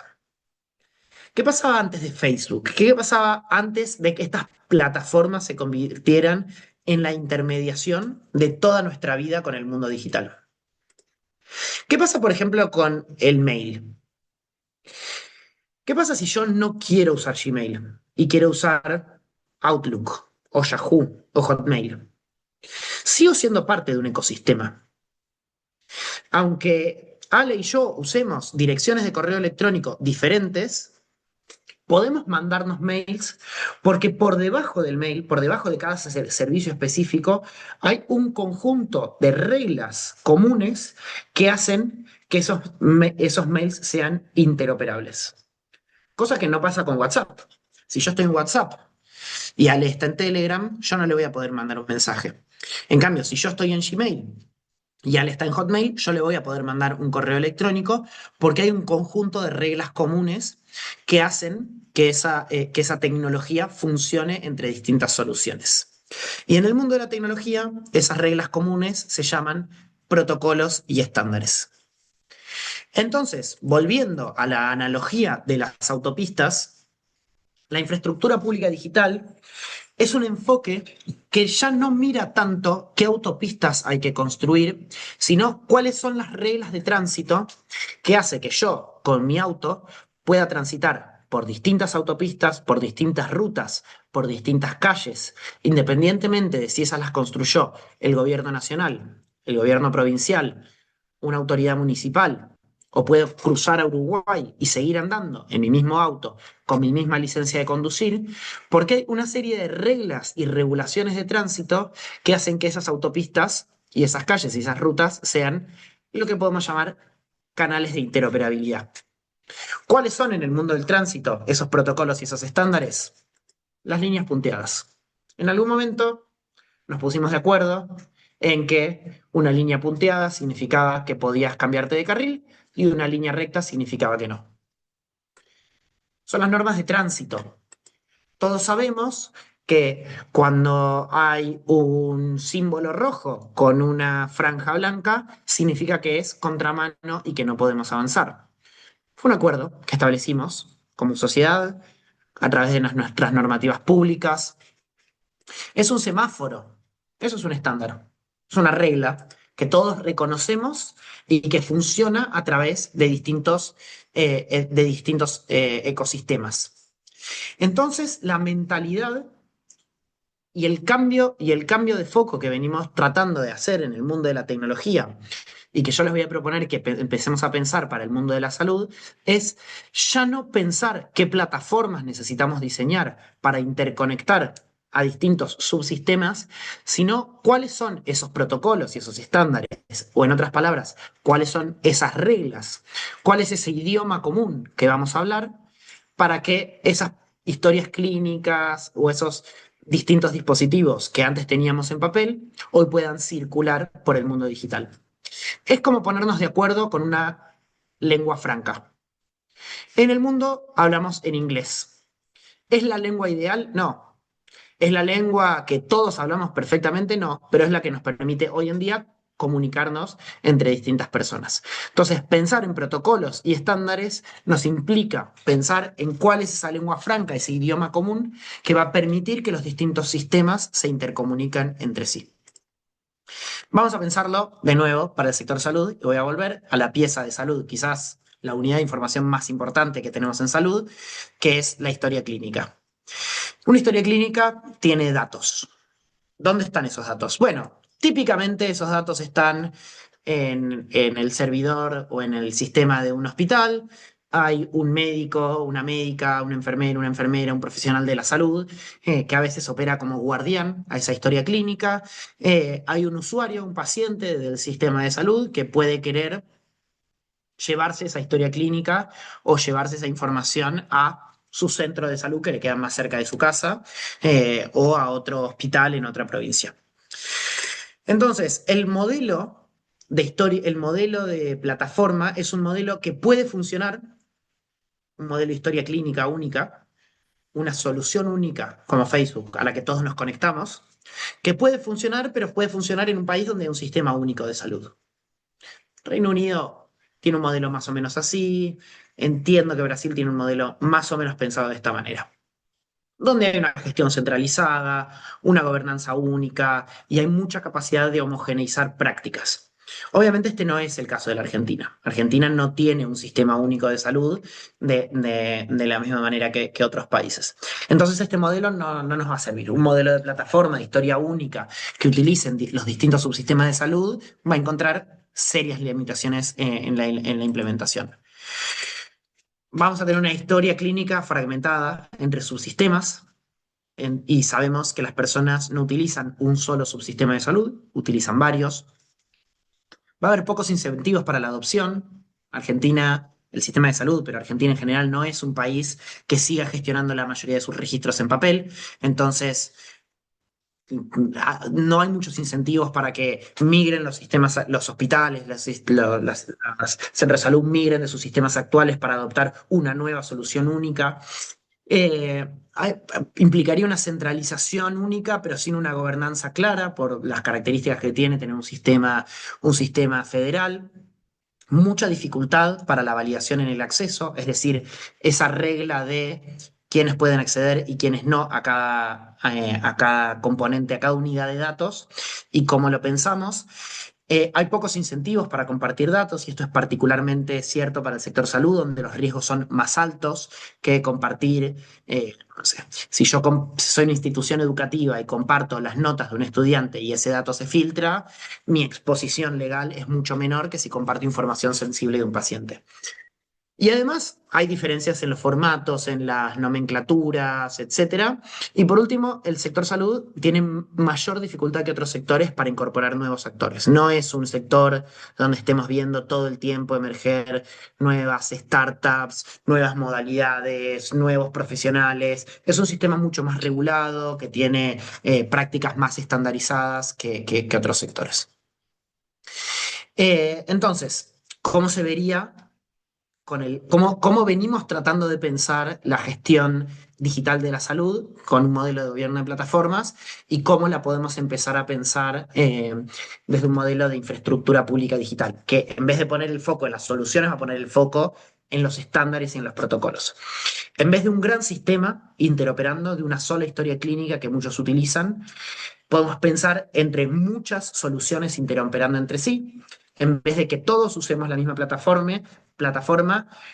¿Qué pasaba antes de Facebook? ¿Qué pasaba antes de que estas plataformas se convirtieran en la intermediación de toda nuestra vida con el mundo digital? ¿Qué pasa, por ejemplo, con el mail? ¿Qué pasa si yo no quiero usar Gmail y quiero usar Outlook o Yahoo o Hotmail? Sigo siendo parte de un ecosistema. Aunque Ale y yo usemos direcciones de correo electrónico diferentes, podemos mandarnos mails porque por debajo del mail, por debajo de cada servicio específico, hay un conjunto de reglas comunes que hacen que esos mails sean interoperables. Cosa que no pasa con WhatsApp. Si yo estoy en WhatsApp y Ale está en Telegram, yo no le voy a poder mandar un mensaje. En cambio, si yo estoy en Gmail y Ale está en Hotmail, yo le voy a poder mandar un correo electrónico porque hay un conjunto de reglas comunes que hacen que esa tecnología funcione entre distintas soluciones. Y en el mundo de la tecnología, esas reglas comunes se llaman protocolos y estándares. Entonces, volviendo a la analogía de las autopistas, la infraestructura pública digital es un enfoque que ya no mira tanto qué autopistas hay que construir, sino cuáles son las reglas de tránsito que hace que yo, con mi auto, pueda transitar por distintas autopistas, por distintas rutas, por distintas calles, independientemente de si esas las construyó el gobierno nacional, el gobierno provincial, una autoridad municipal, o puedo cruzar a Uruguay y seguir andando en mi mismo auto con mi misma licencia de conducir, porque hay una serie de reglas y regulaciones de tránsito que hacen que esas autopistas y esas calles y esas rutas sean lo que podemos llamar canales de interoperabilidad. ¿Cuáles son en el mundo del tránsito esos protocolos y esos estándares? Las líneas punteadas. En algún momento nos pusimos de acuerdo en que una línea punteada significaba que podías cambiarte de carril y una línea recta significaba que no. Son las normas de tránsito. Todos sabemos que cuando hay un símbolo rojo con una franja blanca, significa que es contramano y que no podemos avanzar. Fue un acuerdo que establecimos como sociedad a través de nuestras normativas públicas. Es un semáforo, eso es un estándar, es una regla que todos reconocemos y que funciona a través de distintos ecosistemas. Entonces, la mentalidad y el cambio de foco que venimos tratando de hacer en el mundo de la tecnología y que yo les voy a proponer que empecemos a pensar para el mundo de la salud, es ya no pensar qué plataformas necesitamos diseñar para interconectar a distintos subsistemas, sino cuáles son esos protocolos y esos estándares, o en otras palabras, cuáles son esas reglas, cuál es ese idioma común que vamos a hablar para que esas historias clínicas o esos distintos dispositivos que antes teníamos en papel hoy puedan circular por el mundo digital. Es como ponernos de acuerdo con una lengua franca. En el mundo hablamos en inglés. ¿Es la lengua ideal? No. ¿Es la lengua que todos hablamos perfectamente? No, pero es la que nos permite hoy en día comunicarnos entre distintas personas. Entonces, pensar en protocolos y estándares nos implica pensar en cuál es esa lengua franca, ese idioma común que va a permitir que los distintos sistemas se intercomuniquen entre sí. Vamos a pensarlo de nuevo para el sector salud y voy a volver a la pieza de salud, quizás la unidad de información más importante que tenemos en salud, que es la historia clínica. Una historia clínica tiene datos. ¿Dónde están esos datos? Bueno, típicamente esos datos están en el servidor o en el sistema de un hospital. hay un médico, una médica, un enfermero, una enfermera, un profesional de la salud, que a veces opera como guardián a esa historia clínica. Hay un usuario, un paciente del sistema de salud que puede querer llevarse esa historia clínica o llevarse esa información a su centro de salud que le queda más cerca de su casa, o a otro hospital en otra provincia. Entonces, el modelo de historia, el modelo de plataforma es un modelo que puede funcionar, un modelo de historia clínica única, una solución única como Facebook a la que todos nos conectamos, que puede funcionar, pero puede funcionar en un país donde hay un sistema único de salud. Reino Unido tiene un modelo más o menos así. Entiendo que Brasil tiene un modelo más o menos pensado de esta manera, donde hay una gestión centralizada, una gobernanza única y hay mucha capacidad de homogeneizar prácticas. Obviamente este no es el caso de la Argentina. Argentina no tiene un sistema único de salud de la misma manera que otros países. Entonces este modelo no nos va a servir. Un modelo de plataforma, de historia única, que utilicen los distintos subsistemas de salud, va a encontrar serias limitaciones en la implementación. Vamos a tener una historia clínica fragmentada entre subsistemas, y sabemos que las personas no utilizan un solo subsistema de salud, utilizan varios. Va a haber pocos incentivos para la adopción. Argentina, el sistema de salud, pero Argentina en general no es un país que siga gestionando la mayoría de sus registros en papel. Entonces, no hay muchos incentivos para que migren los sistemas, los hospitales, las centros de salud migren de sus sistemas actuales para adoptar una nueva solución única. Eh, hay- Implicaría una centralización única, pero sin una gobernanza clara por las características que tiene tener un sistema federal. Mucha dificultad para la validación en el acceso, es decir, esa regla de quiénes pueden acceder y quiénes no a cada componente, a cada unidad de datos y cómo lo pensamos. Hay pocos incentivos para compartir datos y esto es particularmente cierto para el sector salud, donde los riesgos son más altos que compartir. No sé, si soy una institución educativa y comparto las notas de un estudiante y ese dato se filtra, mi exposición legal es mucho menor que si comparto información sensible de un paciente. Y además hay diferencias en los formatos, en las nomenclaturas, etcétera. Y por último, el sector salud tiene mayor dificultad que otros sectores para incorporar nuevos actores. No es un sector donde estemos viendo todo el tiempo emerger nuevas startups, nuevas modalidades, nuevos profesionales. Es un sistema mucho más regulado, que tiene prácticas más estandarizadas que otros sectores. Entonces, ¿cómo se vería cómo venimos tratando de pensar la gestión digital de la salud con un modelo de gobierno de plataformas y cómo la podemos empezar a pensar desde un modelo de infraestructura pública digital, que en vez de poner el foco en las soluciones, va a poner el foco en los estándares y en los protocolos? En vez de un gran sistema interoperando de una sola historia clínica que muchos utilizan, podemos pensar entre muchas soluciones interoperando entre sí, en vez de que todos usemos la misma plataforma,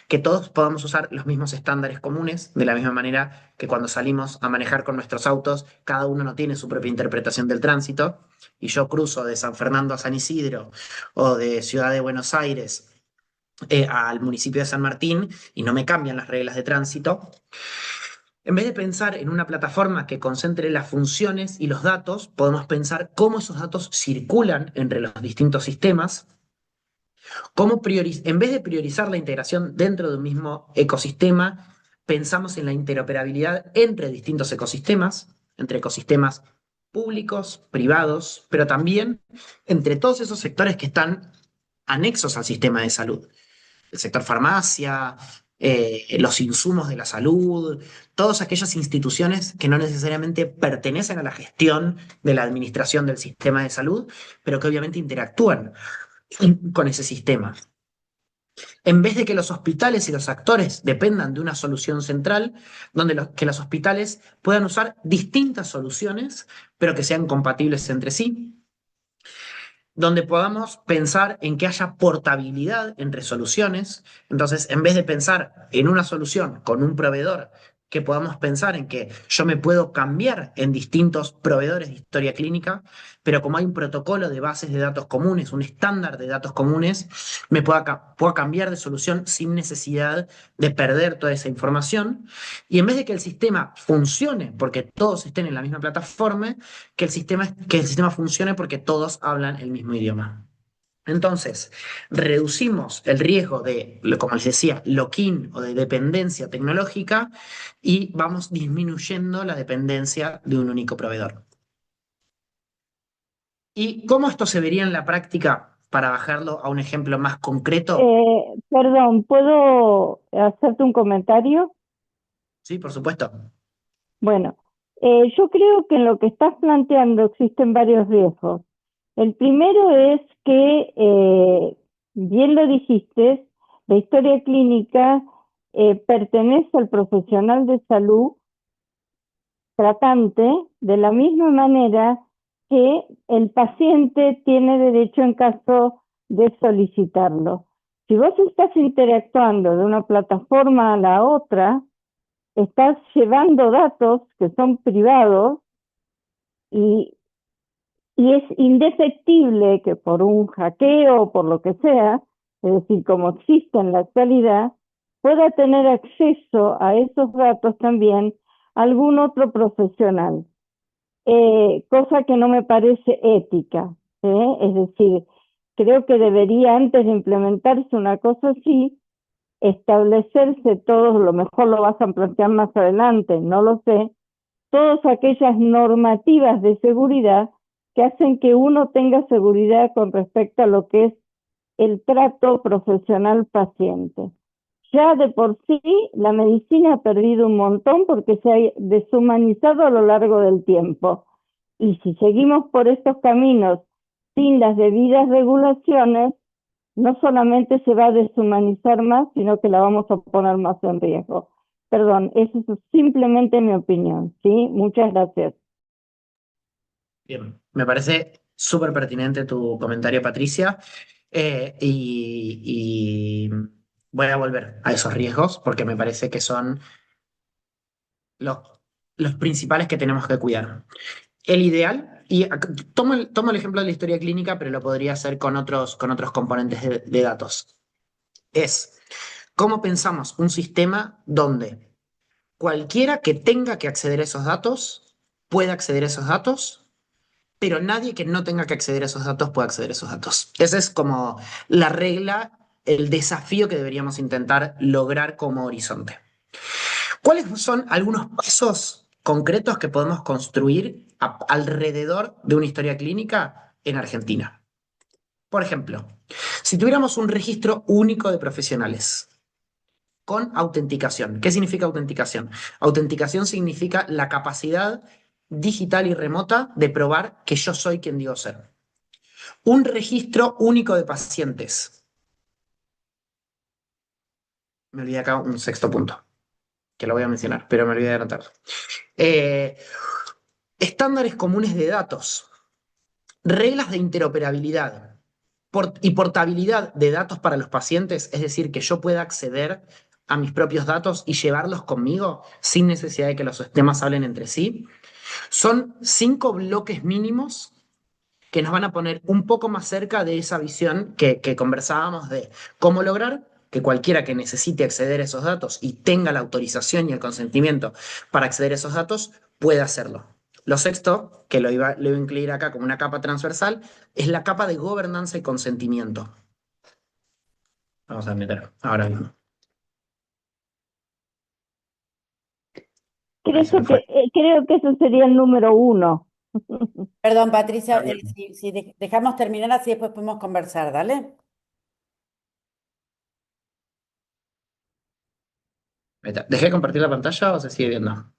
que todos podamos usar los mismos estándares comunes, de la misma manera que cuando salimos a manejar con nuestros autos, cada uno no tiene su propia interpretación del tránsito, y yo cruzo de San Fernando a San Isidro o de Ciudad de Buenos Aires al municipio de San Martín y no me cambian las reglas de tránsito. En vez de pensar en una plataforma que concentre las funciones y los datos, podemos pensar cómo esos datos circulan entre los distintos sistemas, en vez de priorizar la integración dentro de un mismo ecosistema, pensamos en la interoperabilidad entre distintos ecosistemas, entre ecosistemas públicos, privados, pero también entre todos esos sectores que están anexos al sistema de salud. El sector farmacia, los insumos de la salud, todas aquellas instituciones que no necesariamente pertenecen a la gestión de la administración del sistema de salud, pero que obviamente interactúan con ese sistema. En vez de que los hospitales y los actores dependan de una solución central, que los hospitales puedan usar distintas soluciones, pero que sean compatibles entre sí, donde podamos pensar en que haya portabilidad entre soluciones. Entonces, en vez de pensar en una solución con un proveedor que podamos pensar en que yo me puedo cambiar en distintos proveedores de historia clínica, pero como hay un protocolo de bases de datos comunes, un estándar de datos comunes, puedo cambiar de solución sin necesidad de perder toda esa información. Y en vez de que el sistema funcione porque todos estén en la misma plataforma, que el sistema funcione porque todos hablan el mismo idioma. Entonces, reducimos el riesgo de, como les decía, lock-in o de dependencia tecnológica y vamos disminuyendo la dependencia de un único proveedor. ¿Y cómo esto se vería en la práctica para bajarlo a un ejemplo más concreto? Perdón, ¿puedo hacerte un comentario? Sí, por supuesto. Bueno, yo creo que en lo que estás planteando existen varios riesgos. El primero es que, bien lo dijiste, la historia clínica pertenece al profesional de salud tratante de la misma manera que el paciente tiene derecho en caso de solicitarlo. Si vos estás interactuando de una plataforma a la otra, estás llevando datos que son privados y, y es indefectible que por un hackeo o por lo que sea, es decir, como existe en la actualidad, pueda tener acceso a esos datos también algún otro profesional, cosa que no me parece ética. Es decir, creo que debería, antes de implementarse una cosa así, establecerse todos, lo mejor lo vas a plantear más adelante, no lo sé, todas aquellas normativas de seguridad que hacen que uno tenga seguridad con respecto a lo que es el trato profesional paciente. Ya de por sí la medicina ha perdido un montón porque se ha deshumanizado a lo largo del tiempo. Y si seguimos por estos caminos sin las debidas regulaciones, no solamente se va a deshumanizar más, sino que la vamos a poner más en riesgo. Perdón, eso es simplemente mi opinión, ¿sí? Muchas gracias. Bien, me parece súper pertinente tu comentario, Patricia, y voy a volver a esos riesgos porque me parece que son los, los principales que tenemos que cuidar. El ideal, y tomo el ejemplo de la historia clínica, pero lo podría hacer con otros componentes de datos, es cómo pensamos un sistema donde cualquiera que tenga que acceder a esos datos pueda acceder a esos datos, pero nadie que no tenga que acceder a esos datos puede acceder a esos datos. Esa es como la regla, el desafío que deberíamos intentar lograr como horizonte. ¿Cuáles son algunos pasos concretos que podemos construir alrededor de una historia clínica en Argentina? Por ejemplo, si tuviéramos un registro único de profesionales con autenticación. ¿Qué significa autenticación? Autenticación significa la capacidad digital y remota de probar que yo soy quien digo ser. Un registro único de pacientes. Me olvidé acá un sexto punto, que lo voy a mencionar, pero me olvidé de anotarlo. Eh, Estándares comunes de datos, reglas de interoperabilidad y portabilidad de datos para los pacientes, es decir, que yo pueda acceder a mis propios datos y llevarlos conmigo sin necesidad de que los sistemas hablen entre sí. Son 5 bloques mínimos que nos van a poner un poco más cerca de esa visión que conversábamos de cómo lograr que cualquiera que necesite acceder a esos datos y tenga la autorización y el consentimiento para acceder a esos datos pueda hacerlo. Lo sexto, que lo iba a incluir acá como una capa transversal, es la capa de gobernanza y consentimiento. Vamos a meter ahora mismo. Ahí se me fue. Creo que eso sería el número uno. Perdón, Patricia, Está bien. si dejamos terminar así después podemos conversar, ¿dale? Ahí está. ¿Dejé de compartir la pantalla o se sigue viendo?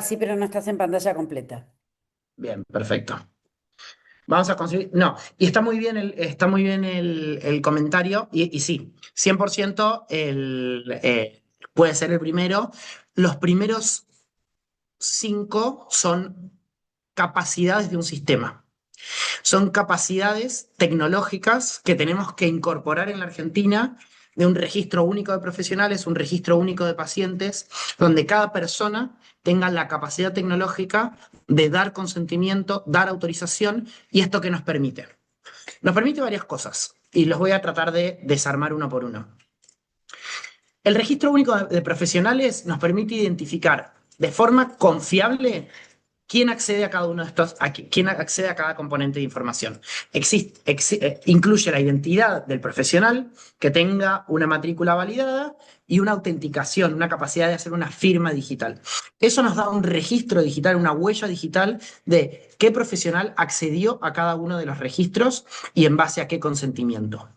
Sí, pero no estás en pantalla completa. Bien, perfecto. Vamos a conseguir. No, y está muy bien el comentario, y sí, 100% puede ser el primero. Los primeros 5 son capacidades de un sistema. Son capacidades tecnológicas que tenemos que incorporar en la Argentina de un registro único de profesionales, un registro único de pacientes, donde cada persona tenga la capacidad tecnológica de dar consentimiento, dar autorización, y esto que nos permite. Nos permite varias cosas, y los voy a tratar de desarmar uno por uno. El registro único de profesionales nos permite identificar de forma confiable quién accede a cada uno de estos, quién accede a cada componente de información. Incluye la identidad del profesional, que tenga una matrícula validada y una autenticación, una capacidad de hacer una firma digital. Eso nos da un registro digital, una huella digital de qué profesional accedió a cada uno de los registros y en base a qué consentimiento.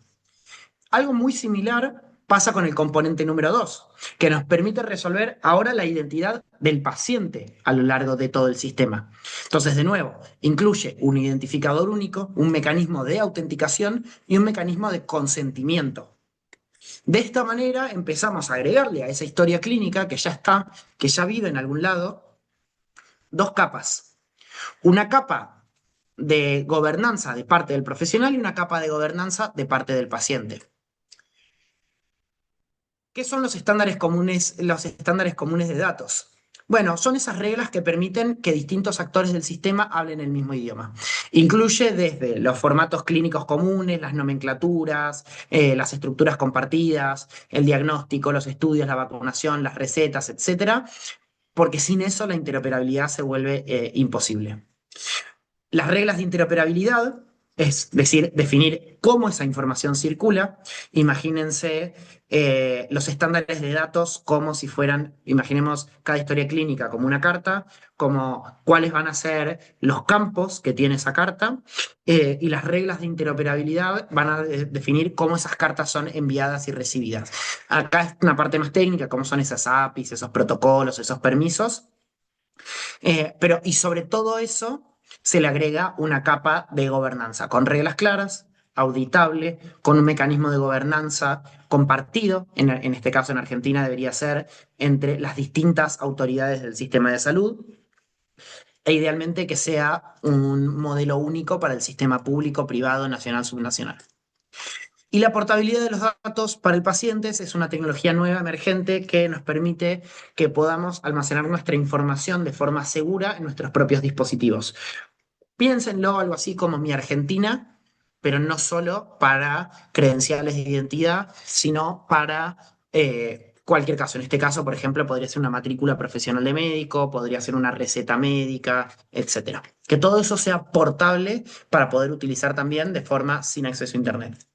Algo muy similar pasa con el componente número 2, que nos permite resolver ahora la identidad del paciente a lo largo de todo el sistema. Entonces, de nuevo, incluye un identificador único, un mecanismo de autenticación y un mecanismo de consentimiento. De esta manera empezamos a agregarle a esa historia clínica que ya está, que ya vive en algún lado, dos capas. Una capa de gobernanza de parte del profesional y una capa de gobernanza de parte del paciente. ¿Qué son los estándares comunes de datos? Bueno, son esas reglas que permiten que distintos actores del sistema hablen el mismo idioma. Incluye desde los formatos clínicos comunes, las nomenclaturas, las estructuras compartidas, el diagnóstico, los estudios, la vacunación, las recetas, etcétera, porque sin eso la interoperabilidad se vuelve imposible. Las reglas de interoperabilidad, es decir, definir cómo esa información circula. Imagínense los estándares de datos como si fueran, imaginemos cada historia clínica como una carta, como cuáles van a ser los campos que tiene esa carta, y las reglas de interoperabilidad van a definir cómo esas cartas son enviadas y recibidas. Acá es una parte más técnica, cómo son esas APIs, esos protocolos, esos permisos, y sobre todo eso se le agrega una capa de gobernanza con reglas claras, auditable, con un mecanismo de gobernanza compartido, en este caso en Argentina debería ser entre las distintas autoridades del sistema de salud, e idealmente que sea un modelo único para el sistema público, privado, nacional, subnacional. Y la portabilidad de los datos para el paciente es una tecnología nueva, emergente, que nos permite que podamos almacenar nuestra información de forma segura en nuestros propios dispositivos. Piénsenlo algo así como Mi Argentina, pero no solo para credenciales de identidad, sino para cualquier caso. En este caso, por ejemplo, podría ser una matrícula profesional de médico, podría ser una receta médica, etc. Que todo eso sea portable para poder utilizar también de forma sin acceso a Internet.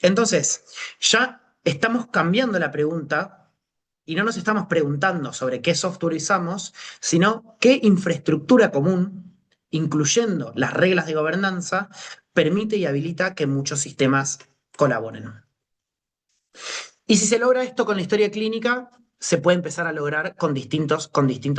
Entonces, ya estamos cambiando la pregunta y no nos estamos preguntando sobre qué software usamos, sino qué infraestructura común, incluyendo las reglas de gobernanza, permite y habilita que muchos sistemas colaboren. Y si se logra esto con la historia clínica, se puede empezar a lograr con distintos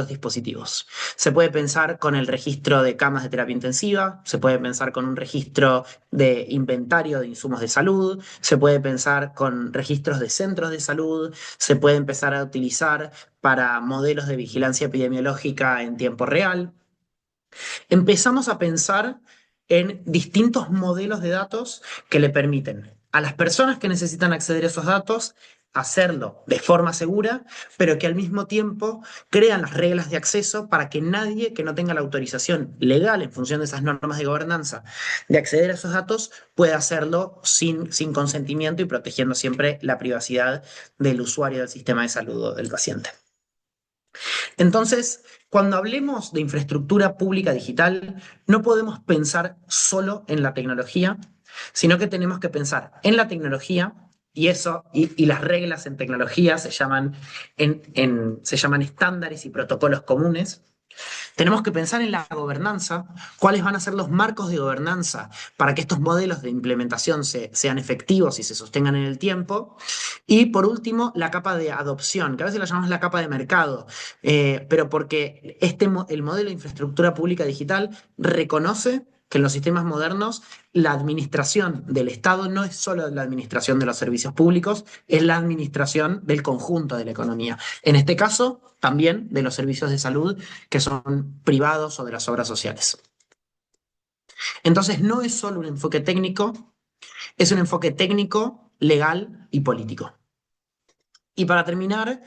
dispositivos. Se puede pensar con el registro de camas de terapia intensiva, se puede pensar con un registro de inventario de insumos de salud, se puede pensar con registros de centros de salud, se puede empezar a utilizar para modelos de vigilancia epidemiológica en tiempo real. Empezamos a pensar en distintos modelos de datos que le permiten a las personas que necesitan acceder a esos datos hacerlo de forma segura, pero que al mismo tiempo crean las reglas de acceso para que nadie que no tenga la autorización legal en función de esas normas de gobernanza de acceder a esos datos pueda hacerlo sin consentimiento y protegiendo siempre la privacidad del usuario del sistema de salud o del paciente. Entonces, cuando hablemos de infraestructura pública digital, no podemos pensar solo en la tecnología, sino que tenemos que pensar en la tecnología y las reglas en tecnología se llaman estándares y protocolos comunes. Tenemos que pensar en la gobernanza, cuáles van a ser los marcos de gobernanza para que estos modelos de implementación sean efectivos y se sostengan en el tiempo. Y por último, la capa de adopción, que a veces la llamamos la capa de mercado, pero porque el modelo de infraestructura pública digital reconoce que en los sistemas modernos la administración del Estado no es solo la administración de los servicios públicos, es la administración del conjunto de la economía. En este caso, también de los servicios de salud que son privados o de las obras sociales. Entonces, no es solo un enfoque técnico, es un enfoque técnico legal y político. Y para terminar,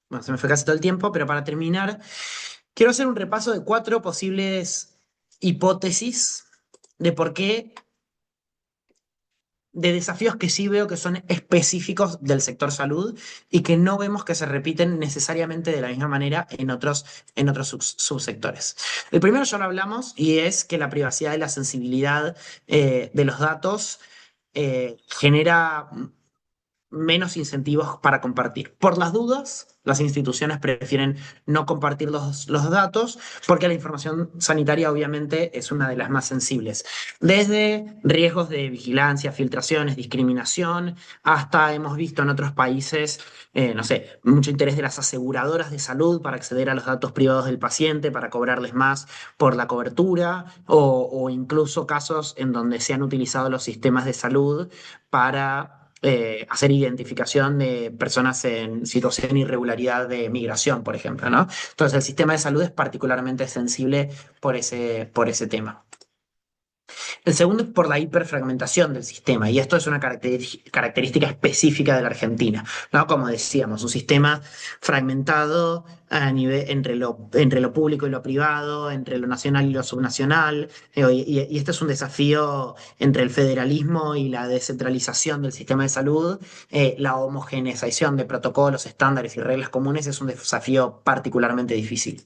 bueno, se me fue casi todo el tiempo, pero para terminar, quiero hacer un repaso de 4 posibles hipótesis de por qué, de desafíos que sí veo que son específicos del sector salud y que no vemos que se repiten necesariamente de la misma manera en otros subsectores. El primero ya lo hablamos y es que la privacidad y la sensibilidad de los datos genera menos incentivos para compartir. Por las dudas, las instituciones prefieren no compartir los datos porque la información sanitaria obviamente es una de las más sensibles. Desde riesgos de vigilancia, filtraciones, discriminación, hasta hemos visto en otros países, no sé, mucho interés de las aseguradoras de salud para acceder a los datos privados del paciente, para cobrarles más por la cobertura, o incluso casos en donde se han utilizado los sistemas de salud para hacer identificación de personas en situación de irregularidad de migración, por ejemplo, ¿no? Entonces, el sistema de salud es particularmente sensible por ese tema. El segundo es por la hiperfragmentación del sistema, y esto es una característica específica de la Argentina, ¿no? Como decíamos, un sistema fragmentado a nivel, entre lo público y lo privado, entre lo nacional y lo subnacional, y este es un desafío entre el federalismo y la descentralización del sistema de salud. La homogeneización de protocolos, estándares y reglas comunes es un desafío particularmente difícil.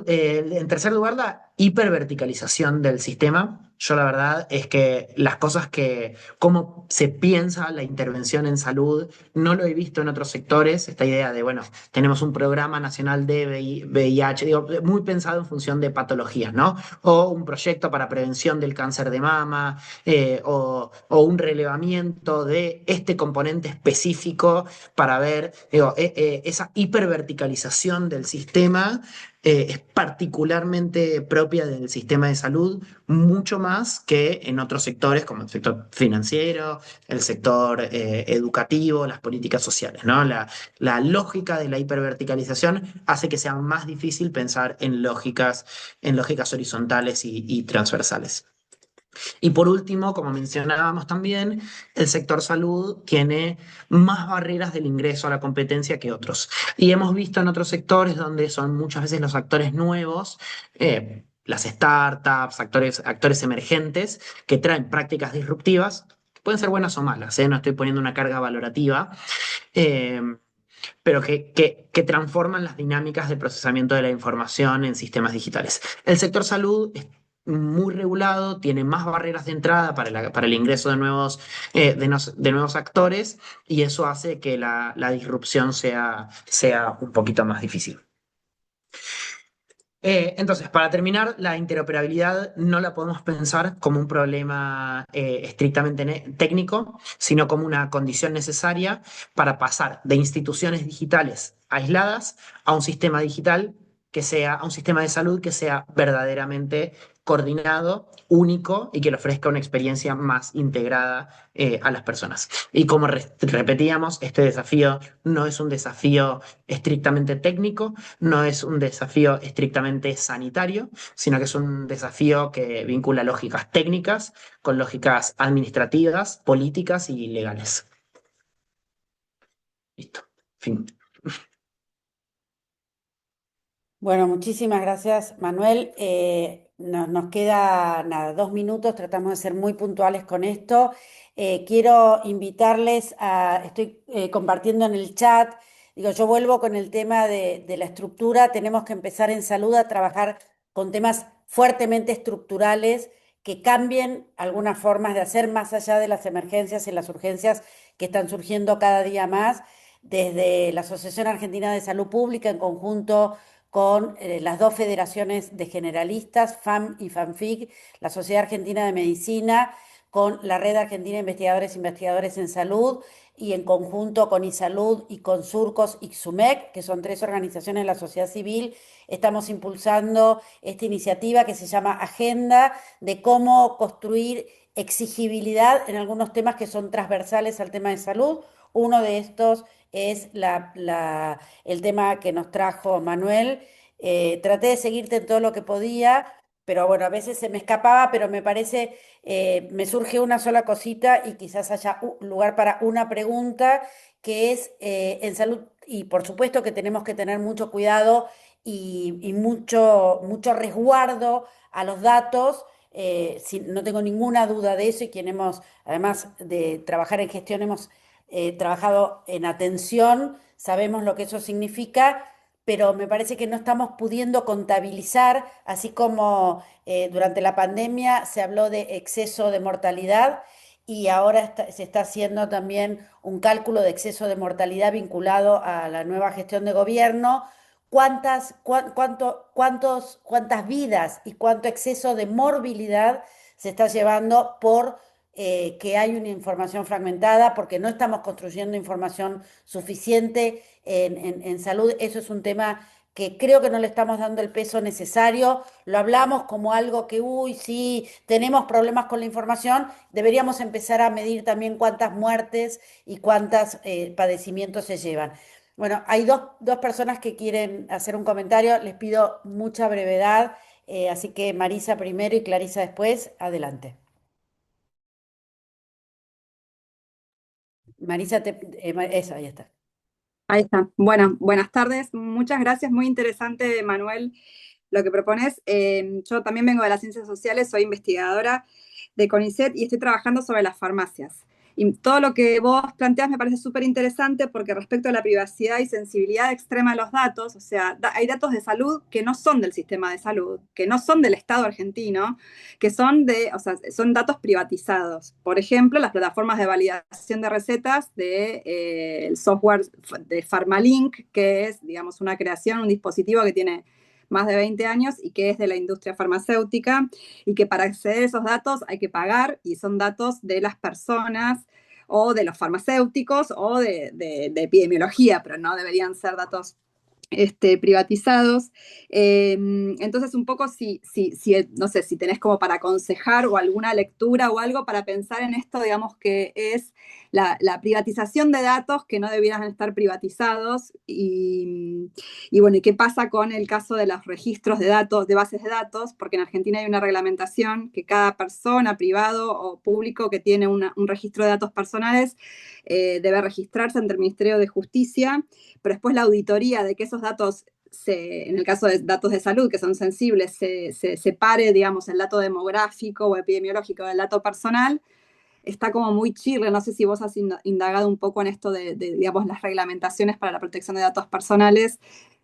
En tercer lugar, la hiperverticalización del sistema. Yo la verdad es que las cosas cómo se piensa la intervención en salud, no lo he visto en otros sectores. Esta idea de, bueno, tenemos un programa nacional de VIH, digo, muy pensado en función de patologías, ¿no? O un proyecto para prevención del cáncer de mama, o un relevamiento de este componente específico para ver, digo, esa hiperverticalización del sistema es particularmente propia del sistema de salud, mucho más que en otros sectores como el sector financiero, el sector educativo, las políticas sociales, ¿no? La lógica de la hiperverticalización hace que sea más difícil pensar en lógicas horizontales y transversales. Y por último, como mencionábamos también, el sector salud tiene más barreras del ingreso a la competencia que otros. Y hemos visto en otros sectores donde son muchas veces los actores nuevos, las startups, actores emergentes, que traen prácticas disruptivas, que pueden ser buenas o malas, ¿eh? No estoy poniendo una carga valorativa, eh, pero que transforman las dinámicas de procesamiento de la información en sistemas digitales. El sector salud es muy regulado, tiene más barreras de entrada para el ingreso de nuevos actores, y eso hace que la disrupción sea un poquito más difícil. Entonces, para terminar, la interoperabilidad no la podemos pensar como un problema estrictamente técnico, sino como una condición necesaria para pasar de instituciones digitales aisladas a un sistema digital a un sistema de salud que sea verdaderamente coordinado, único y que le ofrezca una experiencia más integrada a las personas. Y como repetíamos, este desafío no es un desafío estrictamente técnico, no es un desafío estrictamente sanitario, sino que es un desafío que vincula lógicas técnicas con lógicas administrativas, políticas y legales. Listo. Fin. Bueno, muchísimas gracias, Manuel. Nos queda nada, 2 minutos, tratamos de ser muy puntuales con esto. Quiero invitarles estoy compartiendo en el chat, digo, yo vuelvo con el tema de la estructura, tenemos que empezar en salud a trabajar con temas fuertemente estructurales que cambien algunas formas de hacer más allá de las emergencias y las urgencias que están surgiendo cada día más, desde la Asociación Argentina de Salud Pública en conjunto con las dos federaciones de generalistas, FAM y FANFIC, la Sociedad Argentina de Medicina, con la Red Argentina de Investigadores e Investigadores en Salud, y en conjunto con ISALUD y con Surcos y XUMEC, que son 3 organizaciones de la sociedad civil, estamos impulsando esta iniciativa que se llama Agenda, de cómo construir exigibilidad en algunos temas que son transversales al tema de salud. Uno de estos es el tema que nos trajo Manuel. Traté de seguirte en todo lo que podía, pero bueno, a veces se me escapaba, pero me parece, me surge una sola cosita y quizás haya lugar para una pregunta, que es en salud, y por supuesto que tenemos que tener mucho cuidado y mucho resguardo a los datos. No tengo ninguna duda de eso y quien hemos, además de trabajar en gestión, hemos trabajado en atención, sabemos lo que eso significa, pero me parece que no estamos pudiendo contabilizar, así como durante la pandemia se habló de exceso de mortalidad y ahora se está haciendo también un cálculo de exceso de mortalidad vinculado a la nueva gestión de gobierno. ¿Cuántas vidas y cuánto exceso de morbilidad se está llevando por que hay una información fragmentada, porque no estamos construyendo información suficiente en salud? Eso es un tema que creo que no le estamos dando el peso necesario. Lo hablamos como algo que, uy, sí, tenemos problemas con la información. Deberíamos empezar a medir también cuántas muertes y cuántos padecimientos se llevan. Bueno, hay dos personas que quieren hacer un comentario. Les pido mucha brevedad. Así que Marisa primero y Clarisa después. Adelante. Marisa, eso, ahí está. Ahí está. Bueno, buenas tardes. Muchas gracias. Muy interesante, Manuel, lo que propones. Yo también vengo de las ciencias sociales, soy investigadora de CONICET y estoy trabajando sobre las farmacias. Y todo lo que vos planteas me parece súper interesante porque respecto a la privacidad y sensibilidad extrema de los datos, o sea, hay datos de salud que no son del sistema de salud, que no son del Estado argentino, que son o sea, son datos privatizados. Por ejemplo, las plataformas de validación de recetas el software de Pharmalink, que es, digamos, una creación, un dispositivo que tiene más de 20 años y que es de la industria farmacéutica y que para acceder a esos datos hay que pagar y son datos de las personas o de los farmacéuticos o de epidemiología, pero no deberían ser datos privatizados. Entonces, un poco no sé, si tenés como para aconsejar o alguna lectura o algo para pensar en esto, digamos, que es la privatización de datos que no debieran estar privatizados y bueno, ¿y qué pasa con el caso de los registros de datos, de bases de datos? Porque en Argentina hay una reglamentación que cada persona, privado o público que tiene un registro de datos personales debe registrarse ante el Ministerio de Justicia, pero después la auditoría de que esos datos, en el caso de datos de salud que son sensibles, se separe, digamos, el dato demográfico o epidemiológico del dato personal, está como muy chirre. No sé si vos has indagado un poco en esto digamos, las reglamentaciones para la protección de datos personales.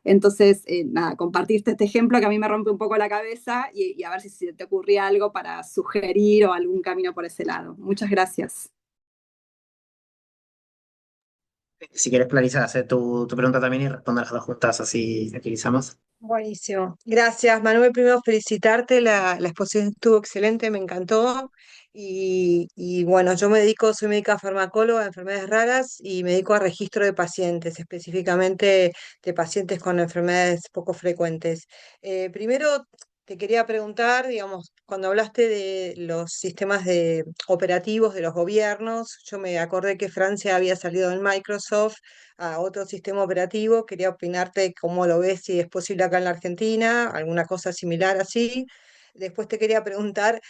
Entonces, nada, compartirte este ejemplo que a mí me rompe un poco la cabeza y a ver si te ocurría algo para sugerir o algún camino por ese lado. Muchas gracias. Si quieres, Clarisa, hacer tu pregunta también y responder las dos juntas, así utilizamos. Buenísimo. Gracias, Manuel. Primero felicitarte, la exposición estuvo excelente, me encantó. Y bueno, yo me dedico, soy médica farmacóloga de enfermedades raras y me dedico a registro de pacientes, específicamente de pacientes con enfermedades poco frecuentes. Primero te quería preguntar, digamos, cuando hablaste de los sistemas operativos de los gobiernos, yo me acordé que Francia había salido del Microsoft a otro sistema operativo. Quería opinarte cómo lo ves, si es posible acá en la Argentina, alguna cosa similar así. Después te quería preguntar,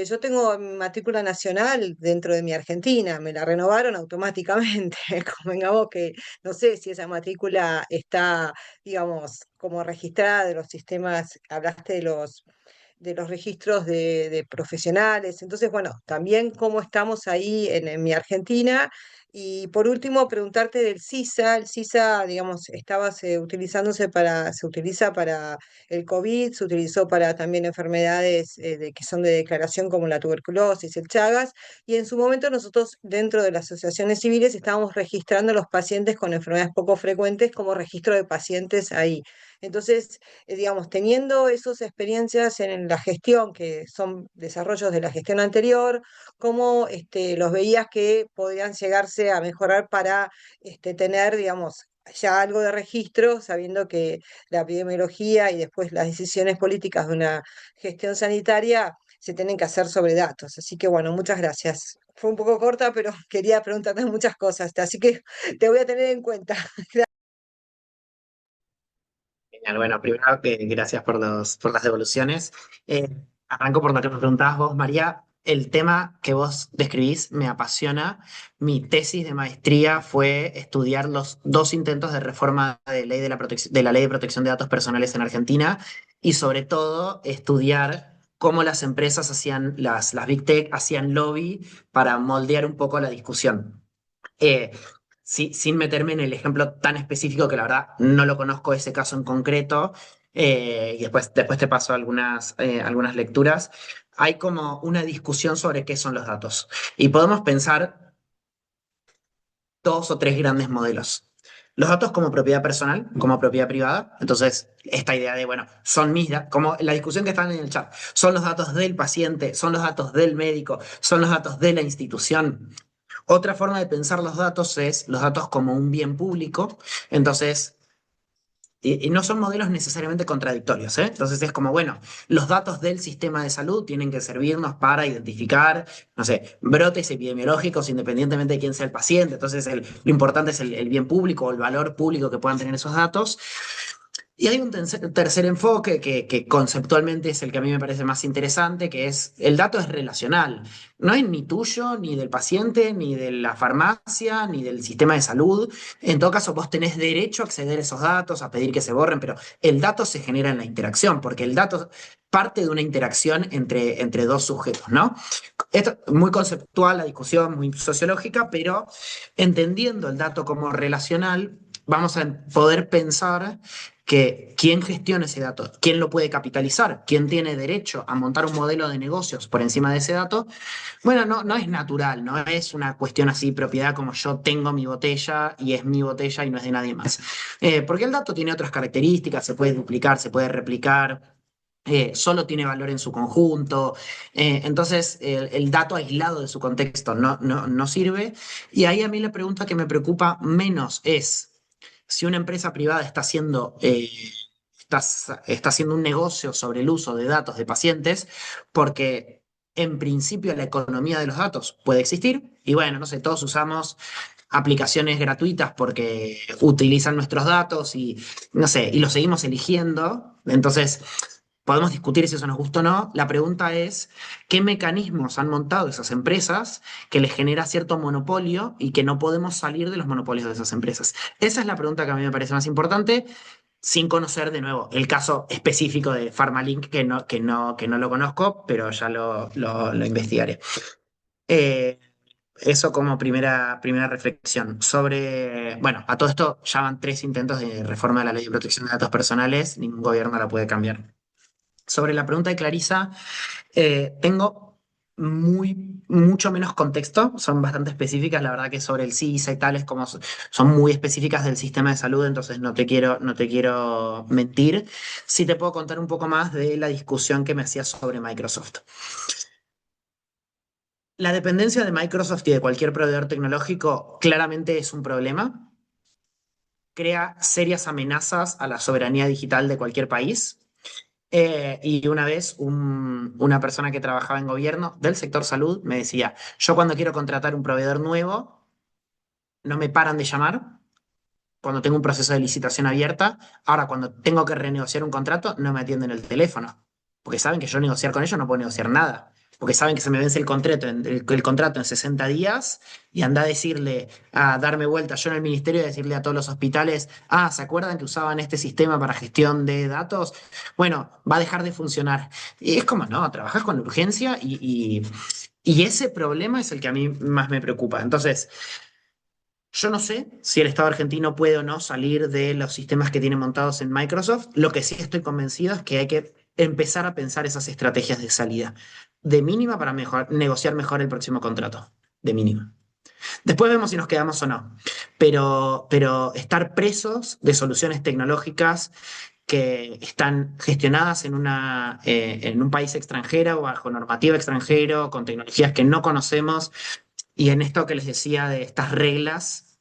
yo tengo mi matrícula nacional dentro de mi Argentina, me la renovaron automáticamente. Convengamos que no sé si esa matrícula está, digamos, como registrada de los sistemas, hablaste de los registros de profesionales. Entonces, bueno, también cómo estamos ahí en mi Argentina. Y por último, preguntarte del CISA. El CISA, digamos, se utiliza para el COVID, se utilizó para también enfermedades que son de declaración como la tuberculosis, el Chagas, y en su momento nosotros dentro de las asociaciones civiles estábamos registrando a los pacientes con enfermedades poco frecuentes como registro de pacientes ahí. Entonces, digamos, teniendo esas experiencias en la gestión, que son desarrollos de la gestión anterior, cómo los veías que podían llegarse a mejorar para tener, digamos, ya algo de registro, sabiendo que la epidemiología y después las decisiones políticas de una gestión sanitaria se tienen que hacer sobre datos. Así que bueno, muchas gracias. Fue un poco corta, pero quería preguntarte muchas cosas, así que te voy a tener en cuenta. Genial. Bueno, primero gracias por las devoluciones. Arranco por lo que me preguntabas vos, María. El tema que vos describís me apasiona. Mi tesis de maestría fue estudiar los dos intentos de reforma de ley de la ley de protección de datos personales en Argentina y sobre todo estudiar cómo las empresas hacían, las Big Tech hacían lobby para moldear un poco la discusión. Eh, sin meterme en el ejemplo tan específico que la verdad no lo conozco ese caso en concreto, y después te paso algunas lecturas, hay como una discusión sobre qué son los datos. Y podemos pensar dos o tres grandes modelos. Los datos como propiedad personal, como propiedad privada. Entonces, esta idea de, bueno, son mis datos, como la discusión que están en el chat, son los datos del paciente, son los datos del médico, son los datos de la institución. Otra forma de pensar los datos es los datos como un bien público. Entonces, y no son modelos necesariamente contradictorios, ¿eh? Entonces es como, bueno, los datos del sistema de salud tienen que servirnos para identificar, no sé, brotes epidemiológicos independientemente de quién sea el paciente. Entonces lo importante es el bien público o el valor público que puedan tener esos datos. Y hay un tercer enfoque que conceptualmente es el que a mí me parece más interesante, que es el dato es relacional. No es ni tuyo, ni del paciente, ni de la farmacia, ni del sistema de salud. En todo caso, vos tenés derecho a acceder a esos datos, a pedir que se borren, pero el dato se genera en la interacción, porque el dato parte de una interacción entre dos sujetos, ¿no? Esto es muy conceptual, la discusión, muy sociológica, pero entendiendo el dato como relacional, vamos a poder pensar que quién gestiona ese dato, quién lo puede capitalizar, quién tiene derecho a montar un modelo de negocios por encima de ese dato, bueno, no es natural, no es una cuestión así, propiedad como yo tengo mi botella y es mi botella y no es de nadie más. Porque el dato tiene otras características, se puede duplicar, se puede replicar. Solo tiene valor en su conjunto, entonces el dato aislado de su contexto no sirve. Y ahí a mí la pregunta que me preocupa menos es si una empresa privada está, está haciendo un negocio sobre el uso de datos de pacientes, porque en principio la economía de los datos puede existir, y bueno, no sé, todos usamos aplicaciones gratuitas porque utilizan nuestros datos y no sé, y los seguimos eligiendo. Entonces, podemos discutir si eso nos gusta o no. La pregunta es, ¿qué mecanismos han montado esas empresas que les genera cierto monopolio y que no podemos salir de los monopolios de esas empresas? Esa es la pregunta que a mí me parece más importante, sin conocer de nuevo el caso específico de Pharmalink, que no lo conozco, pero ya lo investigaré. Eh, Eso como primera reflexión. Sobre, bueno, a todo esto ya van 3 intentos de reforma de la ley de protección de datos personales, ningún gobierno la puede cambiar. Sobre la pregunta de Clarisa, tengo mucho menos contexto, son bastante específicas, la verdad que sobre el CISA y tales como son muy específicas del sistema de salud, entonces no te quiero mentir. Sí te puedo contar un poco más de la discusión que me hacía sobre Microsoft. La dependencia de Microsoft y de cualquier proveedor tecnológico claramente es un problema, crea serias amenazas a la soberanía digital de cualquier país. Y una vez una persona que trabajaba en gobierno del sector salud me decía, yo cuando quiero contratar un proveedor nuevo, no me paran de llamar cuando tengo un proceso de licitación abierta. Ahora, cuando tengo que renegociar un contrato, no me atienden el teléfono, porque saben que yo negociar con ellos no puedo negociar nada. Porque saben que se me vence el contrato en 60 días y anda a decirle, a darme vuelta yo en el ministerio y decirle a todos los hospitales, ¿se acuerdan que usaban este sistema para gestión de datos? Bueno, va a dejar de funcionar. Y es como, no, trabajas con urgencia y ese problema es el que a mí más me preocupa. Entonces, yo no sé si el Estado argentino puede o no salir de los sistemas que tiene montados en Microsoft. Lo que sí estoy convencido es que hay que empezar a pensar esas estrategias de salida, de mínima para negociar mejor el próximo contrato, de mínima. Después vemos si nos quedamos o no, pero estar presos de soluciones tecnológicas que están gestionadas en un país extranjero o bajo normativa extranjero, con tecnologías que no conocemos, y en esto que les decía de estas reglas,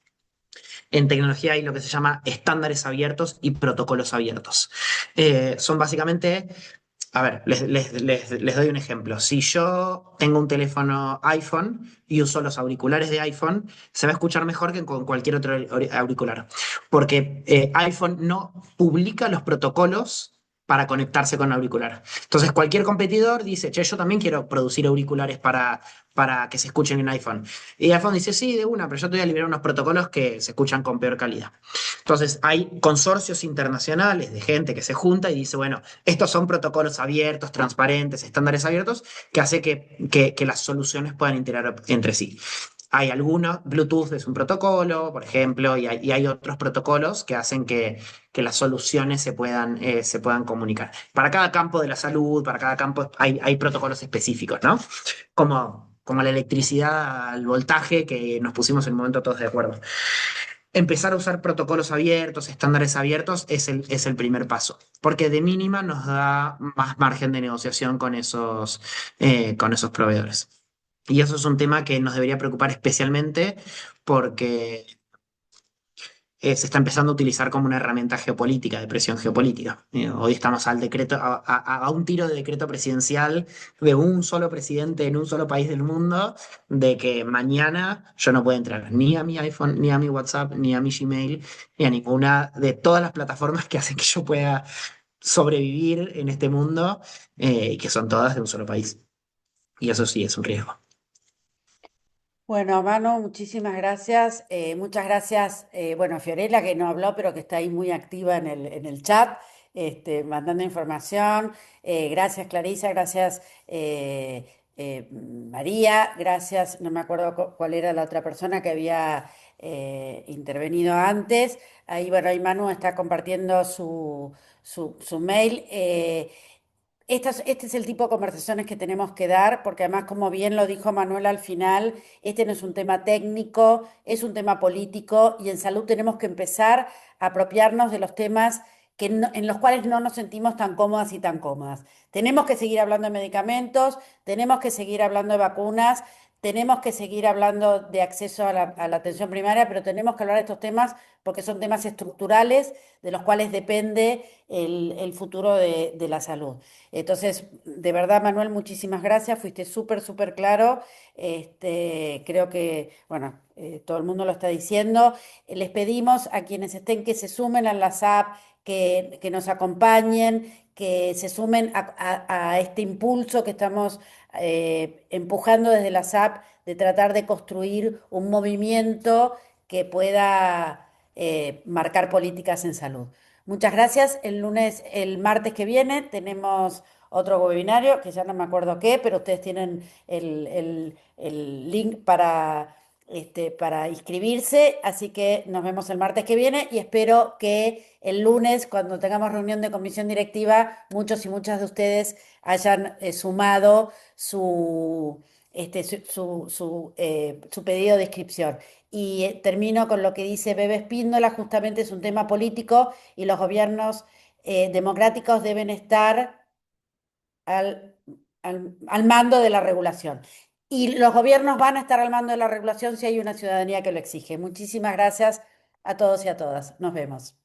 en tecnología hay lo que se llama estándares abiertos y protocolos abiertos. Son básicamente A ver, les doy un ejemplo. Si yo tengo un teléfono iPhone y uso los auriculares de iPhone, se va a escuchar mejor que con cualquier otro auricular, porque iPhone no publica los protocolos para conectarse con auricular. Entonces, cualquier competidor dice, che, yo también quiero producir auriculares para que se escuchen en iPhone. Y iPhone dice, sí, de una, pero yo te voy a liberar unos protocolos que se escuchan con peor calidad. Entonces, hay consorcios internacionales de gente que se junta y dice, bueno, estos son protocolos abiertos, transparentes, estándares abiertos, que hace que las soluciones puedan integrar entre sí. Hay algunos, Bluetooth es un protocolo, por ejemplo, y hay otros protocolos que hacen que las soluciones se puedan comunicar. Para cada campo de la salud, para cada campo hay protocolos específicos, ¿no? Como la electricidad al voltaje que nos pusimos en un momento todos de acuerdo. Empezar a usar protocolos abiertos, estándares abiertos, es el primer paso, porque de mínima nos da más margen de negociación con esos proveedores. Y eso es un tema que nos debería preocupar especialmente porque se está empezando a utilizar como una herramienta geopolítica, de presión geopolítica. Hoy estamos al decreto, a un tiro de decreto presidencial de un solo presidente en un solo país del mundo, de que mañana yo no puedo entrar ni a mi iPhone, ni a mi WhatsApp, ni a mi Gmail, ni a ninguna de todas las plataformas que hacen que yo pueda sobrevivir en este mundo, y que son todas de un solo país. Y eso sí es un riesgo. Bueno, Manu, muchísimas gracias. Muchas gracias, bueno, a Fiorella, que no habló, pero que está ahí muy activa en el chat, mandando información. Gracias, Clarisa, gracias, María, gracias, no me acuerdo cuál era la otra persona que había intervenido antes. Ahí, bueno, ahí Manu está compartiendo su mail. Este es el tipo de conversaciones que tenemos que dar, porque además, como bien lo dijo Manuel al final, este no es un tema técnico, es un tema político y en salud tenemos que empezar a apropiarnos de los temas en los cuales no nos sentimos tan cómodas y tan cómodas. Tenemos que seguir hablando de medicamentos, tenemos que seguir hablando de vacunas, tenemos que seguir hablando de acceso a la atención primaria, pero tenemos que hablar de estos temas porque son temas estructurales de los cuales depende el futuro de la salud. Entonces, de verdad, Manuel, muchísimas gracias. Fuiste súper, súper claro. Creo que, bueno, todo el mundo lo está diciendo. Les pedimos a quienes estén que se sumen a las app, que nos acompañen, que se sumen a este impulso que estamos empujando desde las app de tratar de construir un movimiento que pueda marcar políticas en salud. Muchas gracias. El martes que viene tenemos otro webinario, que ya no me acuerdo qué, pero ustedes tienen el link para inscribirse, así que nos vemos el martes que viene y espero que el lunes, cuando tengamos reunión de comisión directiva, muchos y muchas de ustedes hayan sumado su pedido de inscripción. Y termino con lo que dice Bebe Espíndola, justamente es un tema político y los gobiernos democráticos deben estar al, al mando de la regulación. Y los gobiernos van a estar al mando de la regulación si hay una ciudadanía que lo exige. Muchísimas gracias a todos y a todas. Nos vemos.